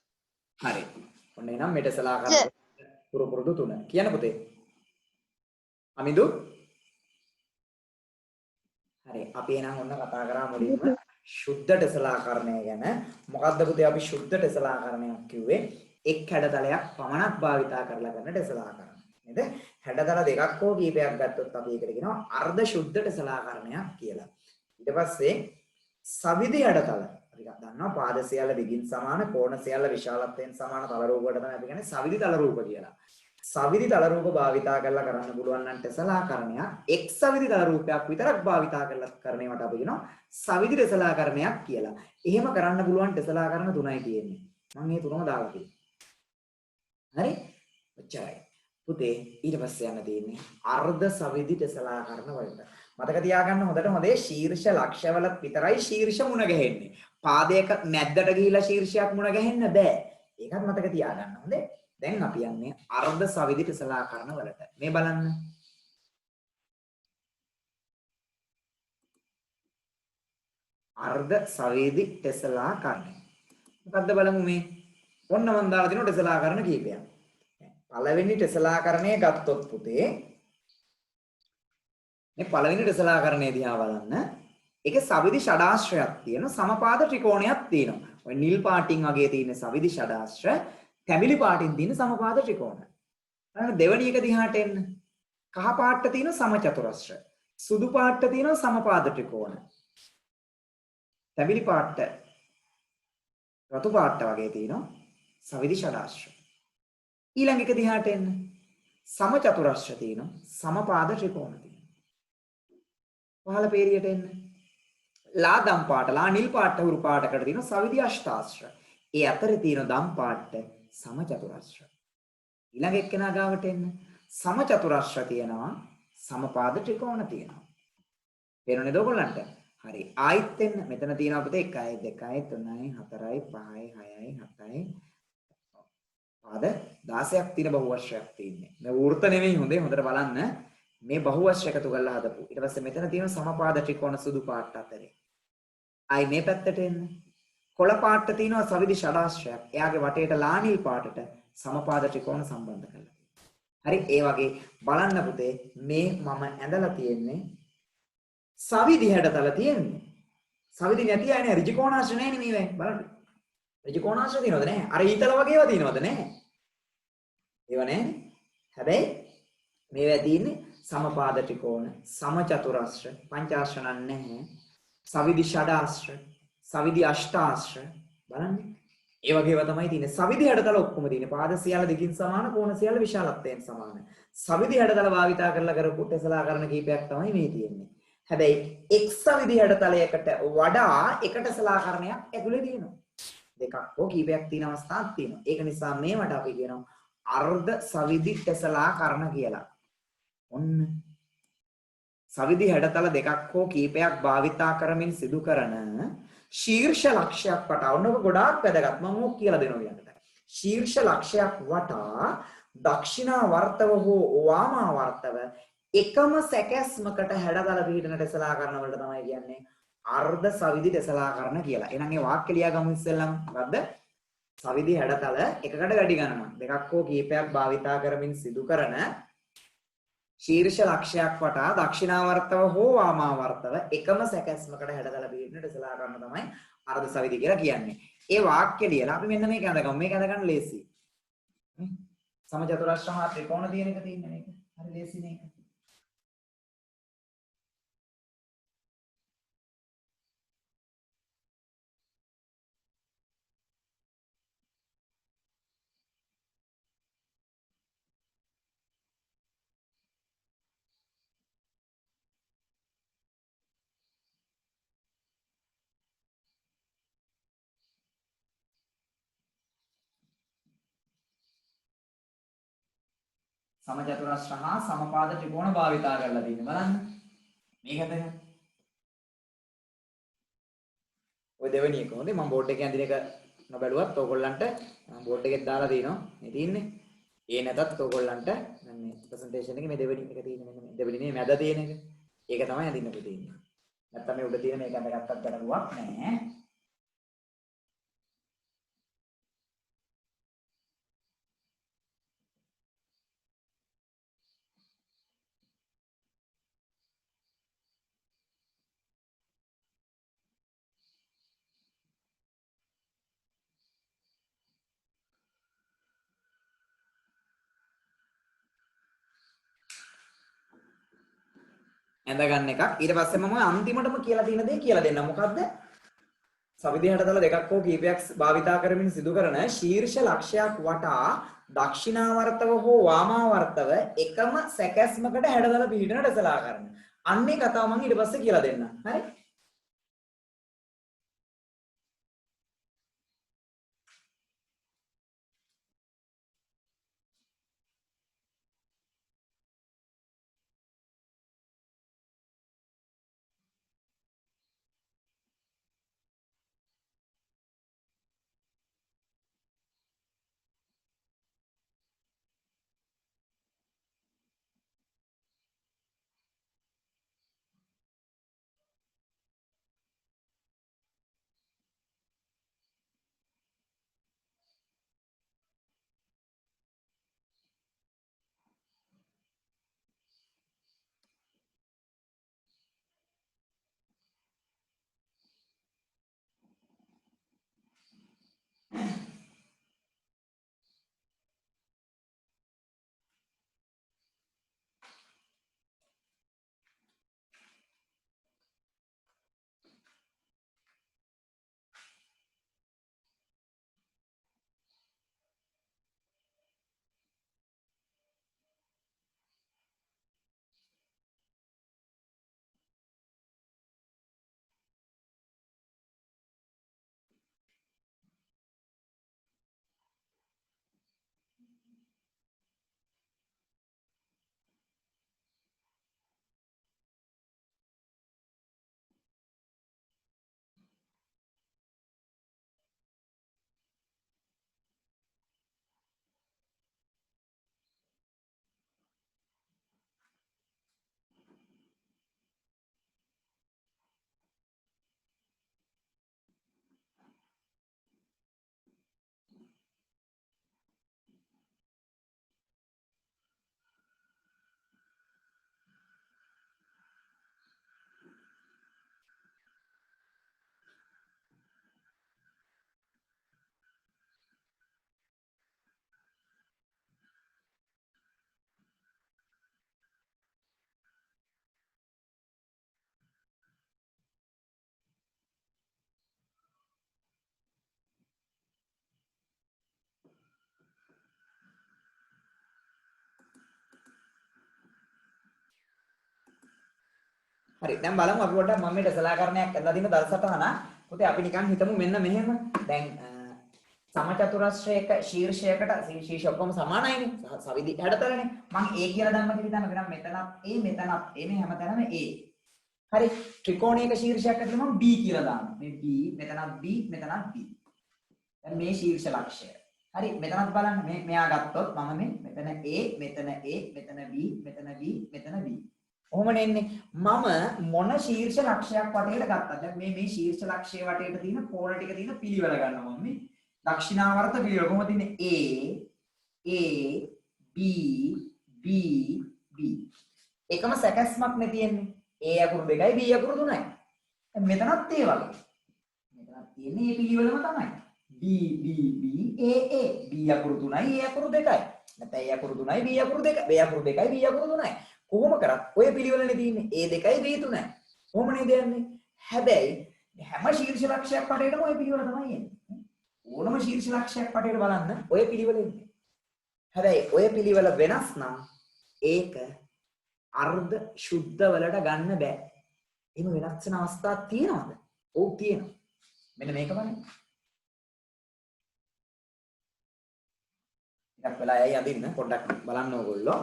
හරි. ඔන්න එහෙනම් මෙටසලාකරන පුරුදු 3. කියන්න පුතේ. අමිදු. හරි. අපි එහෙනම් ඔන්න කතා කරා මුලින්ම සුද්ධ ටෙසලාකරණය ගැන. මොකද්ද පුතේ අපි සුද්ධ ටෙසලාකරණයක් කිව්වේ? එක් හැඩතලයක් පමණක් භාවිතා කරලා කරන ටෙසලාකරණය. නේද? හැඩතල දෙකක් හෝ කීපයක් ගත්තොත් අපි ඒකට කියනවා අර්ධ සුද්ධ ටෙසලාකරණයක් කියලා. ඊට පස්සේ සවිදි හැඩතල අපි දන්නවා පාද සියල්ල දිගින් සමාන කෝණ සියල්ල විශාලත්වයෙන් සමාන තල රූප වලට තමයි අපි කියන්නේ සවිදි තල රූප කියලා. සවිදි තල රූප භාවිතා කරලා කරන්න පුළුවන් නම් ටෙසලාකරණයක් එක් සවිදි තල රූපයක් විතරක් භාවිතා කරලා කරන ඒවාට අපි කියනවා සවිදි ටෙසලාකරණයක් කියලා. එහෙම කරන්න පුළුවන් ටෙසලාකරණ තුනයි තියෙන්නේ. මම මේ තුනම දාලා තියෙනවා. හරි? ඔච්චරයි. පුතේ ඊට පස්සේ යන්න තියෙන්නේ අර්ධ සවිදි ටෙසලාකරණ වලට. මතක තියාගන්න හොඳට හොඳේ ශීර්ෂ ලක්ෂවල විතරයි ශීර්ෂ මුණ ගැහෙන්නේ. පාදයක මැද්දට ගිහිලා ශීර්ෂයක් මුණ ගැහෙන්න බෑ. ඒකත් මතක තියාගන්න හොඳේ. දැන් අපි යන්නේ අර්ධ සවිදි ටෙසලාකරණ වලට. මේ බලන්න. අර්ධ සවිදි ටෙසලාකරණ. මොකද්ද බලමු මේ. ඔන්න මම දාලා දිනු ටෙසලාකරණ කීපයක්. පළවෙනි ටෙසලාකරණය ගත්තොත් පුතේ මේ පළවෙනි ටෙසලාකරණය දිහා බලන්න. ඒකේ සවිදි ෂඩාශ්‍රයක් තියෙන සමපාද ත්‍රිකෝණයක් තියෙනවා. ඔය නිල් පාටින් වගේ තියෙන සවිදි ෂඩාශ්‍ර තැඹිලි පාටින් තියෙන සමපාද ත්‍රිකෝණ. ඊළඟ දෙවෙනි එක දිහාට එන්න. කහ පාටට තියෙන සමචතුරස්‍ර. සුදු පාටට තියෙන සමපාද ත්‍රිකෝණ. තැඹිලි පාටට රතු පාටට වගේ තියෙන සවිදි ෂඩාශ්‍ර. ඊළඟ එක දිහාට එන්න. සමචතුරස්‍ර තියෙන සමපාද ත්‍රිකෝණ තියෙනවා. පහළ පේරියට එන්න. ලා දම් පාට ලා නිල් පාට හුරු පාටකට තියෙන සවිදි අෂ්ටාශ්‍ර. ඒ අතරේ තියෙන දම් පාට සමචතුරස්‍ර. ඊළඟ එක්කෙනා ගාවට එන්න. සමචතුරස්‍ර තියෙනවා සමපාද ත්‍රිකෝණ තියෙනවා. පේනවද ඔයගොල්ලන්ට? හරි. ආයිත් එන්න. මෙතන තියෙනවා අපිට 1 2 3 4 5 6 7 පාද 16ක් තියෙන බහුවශ්‍රයක් තියෙන්නේ. මේ වෘත්ත නෙමෙයි හොඳේ හොඳට බලන්න. මේ බහුවශ්‍ර එකතු කරලා හදපු. ඊට පස්සේ මෙතන තියෙන සමපාද ත්‍රිකෝණ සුදු පාට අතරේ. ආයි මේ පැත්තට එන්න. කොළ පාටට තියෙනවා සවිදි ෂඩාශ්‍රයක්. එයාගේ වටේට ලානිල් පාටට සමපාද ත්‍රිකෝණ සම්බන්ධ කරලා. හරි ඒ වගේ බලන්න පුතේ මේ මම ඇඳලා තියෙන්නේ සවිදි හැඩතල තියෙන්නේ. සවිදි නැති අය නේ ඍජුකෝණාශ්‍ර නැහැ නේ මේ බලන්න. ඍජුකෝණාශ්‍ර තියෙනවද නැහැ? අර ඊතල වගේ ඒවා තියෙනවද නැහැ? ඒව නැහැ. හැබැයි මේවා තියෙන්නේ සමපාද ත්‍රිකෝණ, සමචතුරාශ්‍ර, පංචාශ්‍ර නැහැ. සවිදි ෂඩාශ්‍ර, සවිදි අෂ්ටාශ්‍ර බලන්න. ඒ වගේ ඒවා තමයි තියෙන්නේ. සවිදි හැඩතල ඔක්කොම තියෙන්නේ. පාද සියල්ල දෙකින් සමාන, කෝණ සියල්ල විශාලත්වයෙන් සමාන. සවිදි හැඩතල භාවිතා කරලා කරපු ටෙසලාකරණ කීපයක් තමයි මේ තියෙන්නේ. හැබැයි එක් සවිදි හැඩතලයකට වඩා එක ටෙසලාකරණයක් ඇතුලේ තියෙනවා. දෙකක් හෝ කීපයක් තියෙන අවස්ථාවක් තියෙනවා. ඒක නිසා මේවට අපි කියනවා අර්ධ සවිදි ටෙසලාකරණ කියලා. ඔන්න සවිදි හැඩතල දෙකක් හෝ කීපයක් භාවිතා කරමින් සිදු කරන ශීර්ෂ ලක්ෂයක් වටා ඔන්නක ගොඩාක් වැදගත් මම ඕක කියලා දෙනවා ඊළඟට. ශීර්ෂ ලක්ෂයක් වටා දක්ෂිනාවර්තව හෝ වාමාවර්තව එකම සැකැස්මකට හැඩතල පිහිටන ටෙසලාකරණ වලට තමයි කියන්නේ අර්ධ සවිදි ටෙසලාකරණ කියලා. එහෙනම් ඒ වාක්‍ය ලියා ගමු ඉස්සෙල්ලම. මොකද්ද? සවිදි හැඩතල එකකට වැඩි ගණනක් දෙකක් හෝ කීපයක් භාවිතා කරමින් සිදු කරන ශීර්ෂ ලක්ෂයක් වටා දක්ෂිනාවර්තව හෝ වාමාවර්තව එකම සැකැස්මකට හැඩතල පිහිටන ටෙසලාකරණ තමයි අර්ධ සවිදි කියලා කියන්නේ. ඒ වාක්‍ය ලියලා අපි මෙන්න මේක අඳගමු. මේක අඳගන්න ලේසියි. සමචතුරස්‍ර හා ත්‍රිකෝණ තියෙන එක තියෙන්නේ මේක. හරි ලේසි නේද? සමචතුරස්‍ර හා සමපාද ත්‍රිකෝණ භාවිතා කරලා තියෙනවා බලන්න. මේකද ඔය දෙවෙනි එක හොඳේ මම බෝඩ් එකේ අඳින එක නොබැලුවත් ඕගොල්ලන්ට මම බෝඩ් එකෙත් දාලා තියෙනවා. මේ තියෙන්නේ. ඒ නැතත් ඕගොල්ලන්ට දැන් මේ ප්‍රසන්ටේෂන් එකේ මේ දෙවෙනි එක තියෙන්නේ මෙන්න මේ දෙවෙනි නේ මැද තියෙන එක. ඒක තමයි අඳින්න තියෙන්නේ. නැත්තම් මේ උඩ තියෙන මේක අඳගත්තත් ගැටලුවක් නැහැ. ඇඳ ගන්න එකක්. ඊට පස්සේ මම අන්තිමටම කියලා තියෙන දේ කියලා දෙන්න. මොකද්ද? සවිධි හැඩතල දෙකක් හෝ කීපයක් භාවිතා කරමින් සිදු කරන ශීර්ෂ ලක්ෂයක් වටා දක්ෂිනාවර්තව හෝ වාමාවර්තව එකම සැකැස්මකට හැඩතල පිහිටන ඩෙසලා කරන. අන්නේ කතාව මම ඊට පස්සේ කියලා දෙන්නම්. හරි? හරි දැන් බලමු අපි පොඩ්ඩක් මම මේ ඩෙසලාකරණයක් ඇඳලා දින දල්සටහන පුතේ අපි නිකන් හිතමු මෙන්න මෙහෙම දැන් සමචතුරස්‍රයක ශීර්ෂයකට ශීර්ෂ ඔක්කොම සමානයිනේ සවිදි හැඩතලනේ මම A කියලා දැම්ම කියලා හිතන්න මෙතනත් A මෙතනත් A මේ හැමතැනම A හරි ත්‍රිකෝණයක ශීර්ෂයක් ඇතුළේ මම B කියලා දානවා මේ B මෙතනත් B මෙතනත් B දැන් මේ ශීර්ෂ ලක්ෂය හරි මෙතනත් බලන්න මේ මෙයා ගත්තොත් මම මේ මෙතන A මෙතන A මෙතන B මෙතන B මෙතන B කොහොමද එන්නේ මම මොන ශීර්ෂ ලක්ෂයක් වටේට ගත්තද දැන් මේ ශීර්ෂ ලක්ෂයේ වටේට තියෙන කෝණ ටික තියෙන පිළිවෙල ගන්නවා මම මේ දක්ෂිනාවර්ත පිළිවෙල කොහොමද තියෙන්නේ A B B B එකම සැකස්මක් නේ තියෙන්නේ A අකුරු දෙකයි B අකුරු තුනයි දැන් මෙතනත් ඒ වගේ මෙතනත් තියෙන්නේ මේ පිළිවෙලම තමයි B B B A A B අකුරු තුනයි A අකුරු දෙකයි නැත්නම් A අකුරු තුනයි B අකුරු දෙකයි B අකුරු දෙකයි B අකුරු තුනයි කොහොම කරත් ඔය පිළිවෙලනේ තියෙන්නේ A දෙකයි B තුනයි කොහොම නේද යන්නේ හැබැයි හැම ශීර්ෂ ලක්ෂයක් වටේටම ඔය පිළිවෙල තමයි එන්නේ ඕනම ශීර්ෂ ලක්ෂයක් වටේට බලන්න ඔය පිළිවෙල එන්නේ හැබැයි ඔය පිළිවෙල වෙනස් නම් ඒක අර්ධ සුද්ධ වලට ගන්න බෑ එහෙම වෙනස් වෙන අවස්ථා තියෙනවද ඔව් තියෙනවා මෙන්න මේක බලන්න ටිකක් වෙලා යයි අදින්න පොඩ්ඩක් බලන්න ඕගොල්ලෝ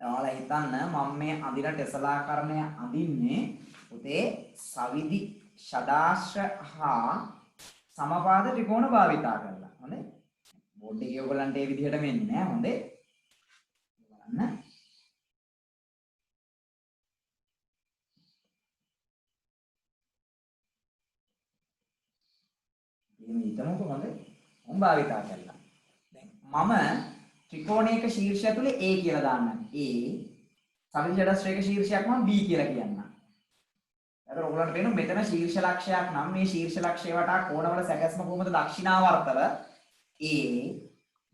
ඔයාලා හිතන්න මම මේ අඳින ටෙසලාකරණය අඳින්නේ පුතේ සවිදි ෂඩාශ්‍ර හා සමපාද ත්‍රිකෝණ භාවිතා කරලා. හොඳේ? බෝඩ් එකේ ඔයගලන්ට මේ විදිහට මෙන්නේ නෑ. හොඳේ? බලන්න. එහෙම හිතමුකෝ හොඳයි. මම භාවිතා කළා. දැන් මම ත්‍රිකෝණයක ශීර්ෂය තුලේ A කියලා දාන්නම්. A සවිධ චතුරස්‍රයක ශීර්ෂයක් මම B කියලා කියන්නම්. එතකොට ඔයගොල්ලන්ට පේනවා මෙතන ශීර්ෂ ලක්ෂයක් නම් මේ ශීර්ෂ ලක්ෂය වටා කෝණවල සැකැස්ම කොහොමද දක්ෂිනාවර්තව A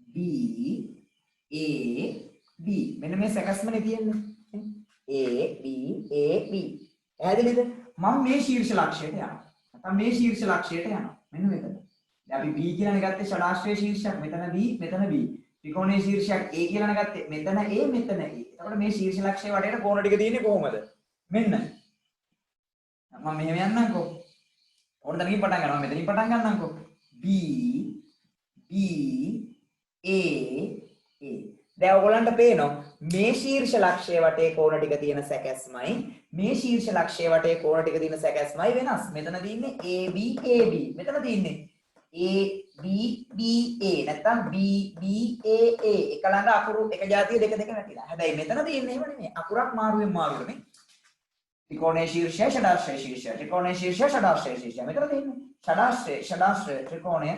B A B මෙන්න මේ සැකැස්මනේ තියෙන්නේ. A B A B. පැහැදිලිද? මම මේ ශීර්ෂ ලක්ෂයට යනවා. නැත්නම් මේ ශීර්ෂ ලක්ෂයට යනවා. මෙන්න මෙතන. දැන් අපි B කියලානේ ගත්තේ ෂඩාශ්‍රය ශීර්ෂයක්. මෙතන B මෙතන B. ත්‍රිකෝණයේ ශීර්ෂයක් A කියලානේ ගත්තේ. මෙතන A මෙතන A. එතකොට මේ ශීර්ෂ ලක්ෂයේ වටේට කෝණ ටික තියෙන්නේ කොහොමද? මෙන්න. මම මෙහෙම යන්නම්කෝ. ඕන තැනකින් පටන් ගන්නවා. මෙතනින් පටන් ගන්නම්කෝ. B B A A. දැන් ඔයගොල්ලන්ට පේනවා මේ ශීර්ෂ ලක්ෂයේ වටේ කෝණ ටික තියෙන සැකැස්මයි මේ ශීර්ෂ ලක්ෂයේ වටේ කෝණ ටික තියෙන සැකැස්මයි වෙනස්. මෙතන තියෙන්නේ AB AB. මෙතන තියෙන්නේ AB BA නැත්නම් BB AA. එක ළඟ අකුරු එක જાතිය දෙක දෙක නැතිලා. හැබැයි මෙතන තියෙන්නේ එහෙම නෙමෙයි. අකුරක් මාරුවෙන් මාරුවට නේ. ත්‍රිකෝණයේ ශීර්ෂය ෂඩාශ්‍රය ශීර්ෂය. ත්‍රිකෝණයේ ශීර්ෂය ෂඩාශ්‍රය ශීර්ෂය. මෙතන තියෙන්නේ ෂඩාශ්‍රය ත්‍රිකෝණය.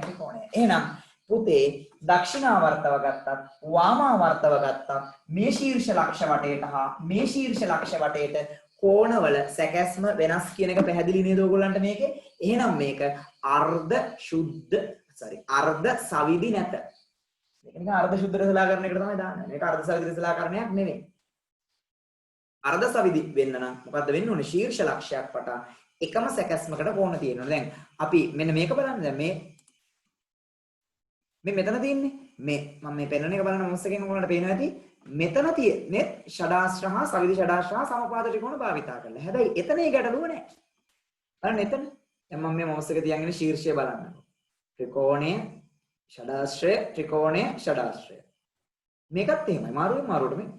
එහෙනම් පුතේ දක්ෂිනාවර්තව ගත්තත් වාමාවර්තව ගත්තත් මේ ශීර්ෂ ලක්ෂ වටේට හා මේ ශීර්ෂ ලක්ෂ වටේට කෝණවල සැකැස්ම වෙනස් කියන එක පැහැදිලි නේද ඔයගොල්ලන්ට මේකේ? එහෙනම් මේක අර්ධ සවිදි නැත. මේක නිකන් අර්ධ ශුද්ධ රසලාකරණයකට තමයි දාන්නේ. මේක අර්ධ සවිදි රසලාකරණයක් නෙවෙයි. අර්ධ සවිදි වෙන්න නම් මොකද්ද වෙන්න ඕනේ? ශීර්ෂ ලක්ෂයක් වටා එකම සැකැස්මකට කෝණ තියෙනවා. දැන් අපි මෙන්න මේක බලන්න. දැන් මේ මෙතන තියෙන්නේ මම මේ පෙන්වන එක බලන මොහොත එකෙන් ඔයාලට පේනවා ඇති මෙතන තියෙන්නේ ෂඩාශ්‍ර හා සවිධි ෂඩාශ්‍ර හා සමපාද ත්‍රිකෝණ භාවිතා කරලා. හැබැයි එතන ඒ ගැටලුව නැහැ. බලන්න එතන. දැන් මම මේ මොහොත එක තියන්ගෙන ශීර්ෂය බලන්න. ත්‍රිකෝණය ෂඩාශ්‍රය ත්‍රිකෝණය ෂඩාශ්‍රය. මේකත් එහෙමයි. මාරුවට මේ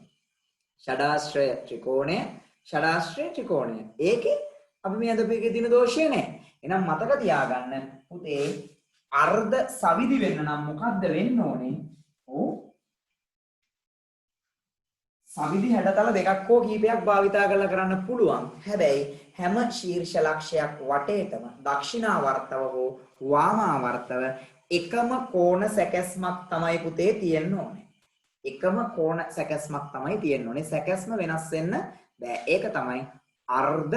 ෂඩාශ්‍රය ත්‍රිකෝණය ෂඩාශ්‍රය ත්‍රිකෝණය. ඒකේ අපි මේ අද මේකේ තියෙන දෝෂය නැහැ. එහෙනම් මතක තියාගන්න පුතේ අර්ධ සවිදි වෙන්න නම් මොකද්ද වෙන්න ඕනේ? ඔව්. සවිදි හැඩතල දෙකක් හෝ කීපයක් භාවිතා කරලා කරන්න පුළුවන්. හැබැයි හැම ශීර්ෂ ලක්ෂයක් වටේටම දක්ෂිනාවර්තව හෝ වාමාවර්තව එකම කෝණ සැකැස්මක් තමයි පුතේ තියෙන්න ඕනේ. එකම කෝණ සැකැස්මක් තමයි තියෙන්න ඕනේ. සැකැස්ම වෙනස් වෙන්න බෑ. ඒක තමයි අර්ධ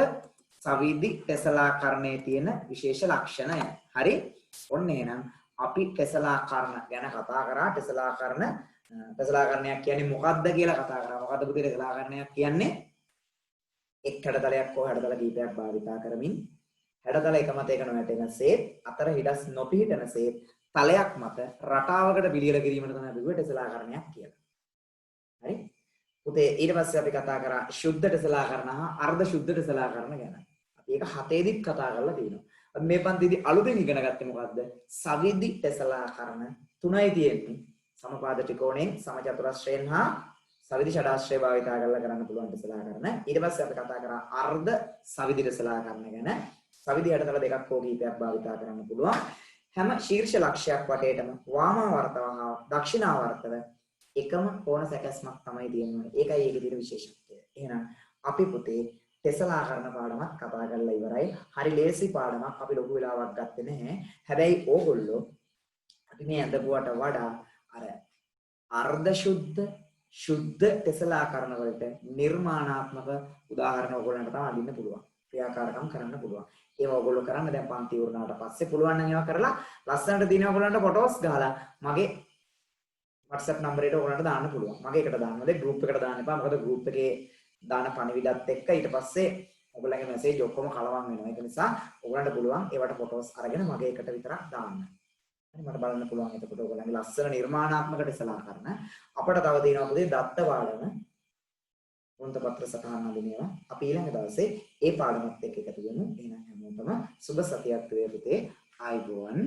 සවිදි ටෙසලාකරණයේ තියෙන විශේෂ ලක්ෂණය. හරි? ඔන්න එහෙනම් අපි ටෙසලාකරණ ගැන කතා කරා. ටෙසලාකරණයක් කියන්නේ මොකක්ද කියලා කතා කරා. මොකද්ද පුතේ ටෙසලාකරණයක් කියන්නේ? එක් හැඩතලයක් හෝ හැඩතල කීපයක් භාවිතා කරමින් හැඩතල එක මත එක නොවැටෙනසේ අතර හිඩස් නොපිහිටනසේ තලයක් මත රටාවකට පිළියෙල කිරීමට තමයි අපි කිව්වේ ටෙසලාකරණයක් කියලා. හරි? පුතේ ඊට පස්සේ අපි කතා කරා ශුද්ධ ටෙසලාකරණ හා අර්ධ ශුද්ධ ටෙසලාකරණ ගැන. අපි ඒක 7 දිත් කතා කරලා තියෙනවා. අපි මේ පන්තිදී අලුතෙන් ඉගෙන ගත්තේ මොකද්ද? සවිදි ටෙසලාකරණ 3යි තියෙන්නේ. සමපාද ත්‍රිකෝණයෙන් සමචතුරස්‍රයෙන් හා සවිදි ෂඩාශ්‍රය භාවිතා කරලා කරන්න පුළුවන් ටෙසලාකරණ. ඊට පස්සේ අපි කතා කරා අර්ධ සවිදි ටෙසලාකරණ ගැන. සවිදි හැඩතල දෙකක් හෝ කීපයක් භාවිතා කරන්න පුළුවන්. හැම ශීර්ෂ ලක්ෂයක් වටේටම වාමාවර්තව හා දක්ෂිනාවර්තව එකම කෝණ සැකැස්මක් තමයි තියෙන්නේ. ඒකයි ඒකේ තියෙන විශේෂත්වය. එහෙනම් අපි පුතේ ටෙසලාකරණ පාඩමක් කතා කරලා ඉවරයි. හරි ලේසි පාඩමක්. අපි ලොකු වෙලාවක් ගත්තේ නැහැ. හැබැයි ඕගොල්ලෝ අපි මේ අදපුවට වඩා අර අර්ධ ශුද්ධ ටෙසලාකරණ වලට නිර්මාණාත්මක උදාහරණ ඕගොල්ලන්ට තමයි අඳින්න පුළුවන්. ක්‍රියාකාරකම් කරන්න පුළුවන්. ඒවා ඔයගොල්ලෝ කරන්න දැන් පන්ති උරනාට පස්සේ පුළුවන් නම් ඒවා කරලා ලස්සනට දිනන ඔයගොල්ලන්ට ෆොටෝස් ගහලා මගේ WhatsApp නම්බරයට ඔයගොල්ලන්ට දාන්න පුළුවන්. මගේ එකට දාන්න ඕනේ group එකට දාන්න එපා. මොකද group එකේ දාන පණිවිඩත් එක්ක ඊට පස්සේ ඔයගොල්ලන්ගේ මැසේජ් ඔක්කොම කලවම් වෙනවා. ඒක නිසා ඔයගොල්ලන්ට පුළුවන් ඒවට ෆොටෝස් අරගෙන මගේ එකට විතරක් දාන්න. හරි මට බලන්න පුළුවන් එතකොට ඔයගොල්ලන්ගේ ලස්සන නිර්මාණාත්මක ටෙසලාකරණ. අපිට තව දිනනවා පුතේ දත්ත වාදන වෘත්තපත්‍ර සටහන් අඳිනවා. අපි ඊළඟ දවසේ ඒ පාඩමත් එක්ක එකතු වෙමු. එහෙනම් හැමෝටම සුබ සතියක් වේ පුතේ. ආයුබෝවන්.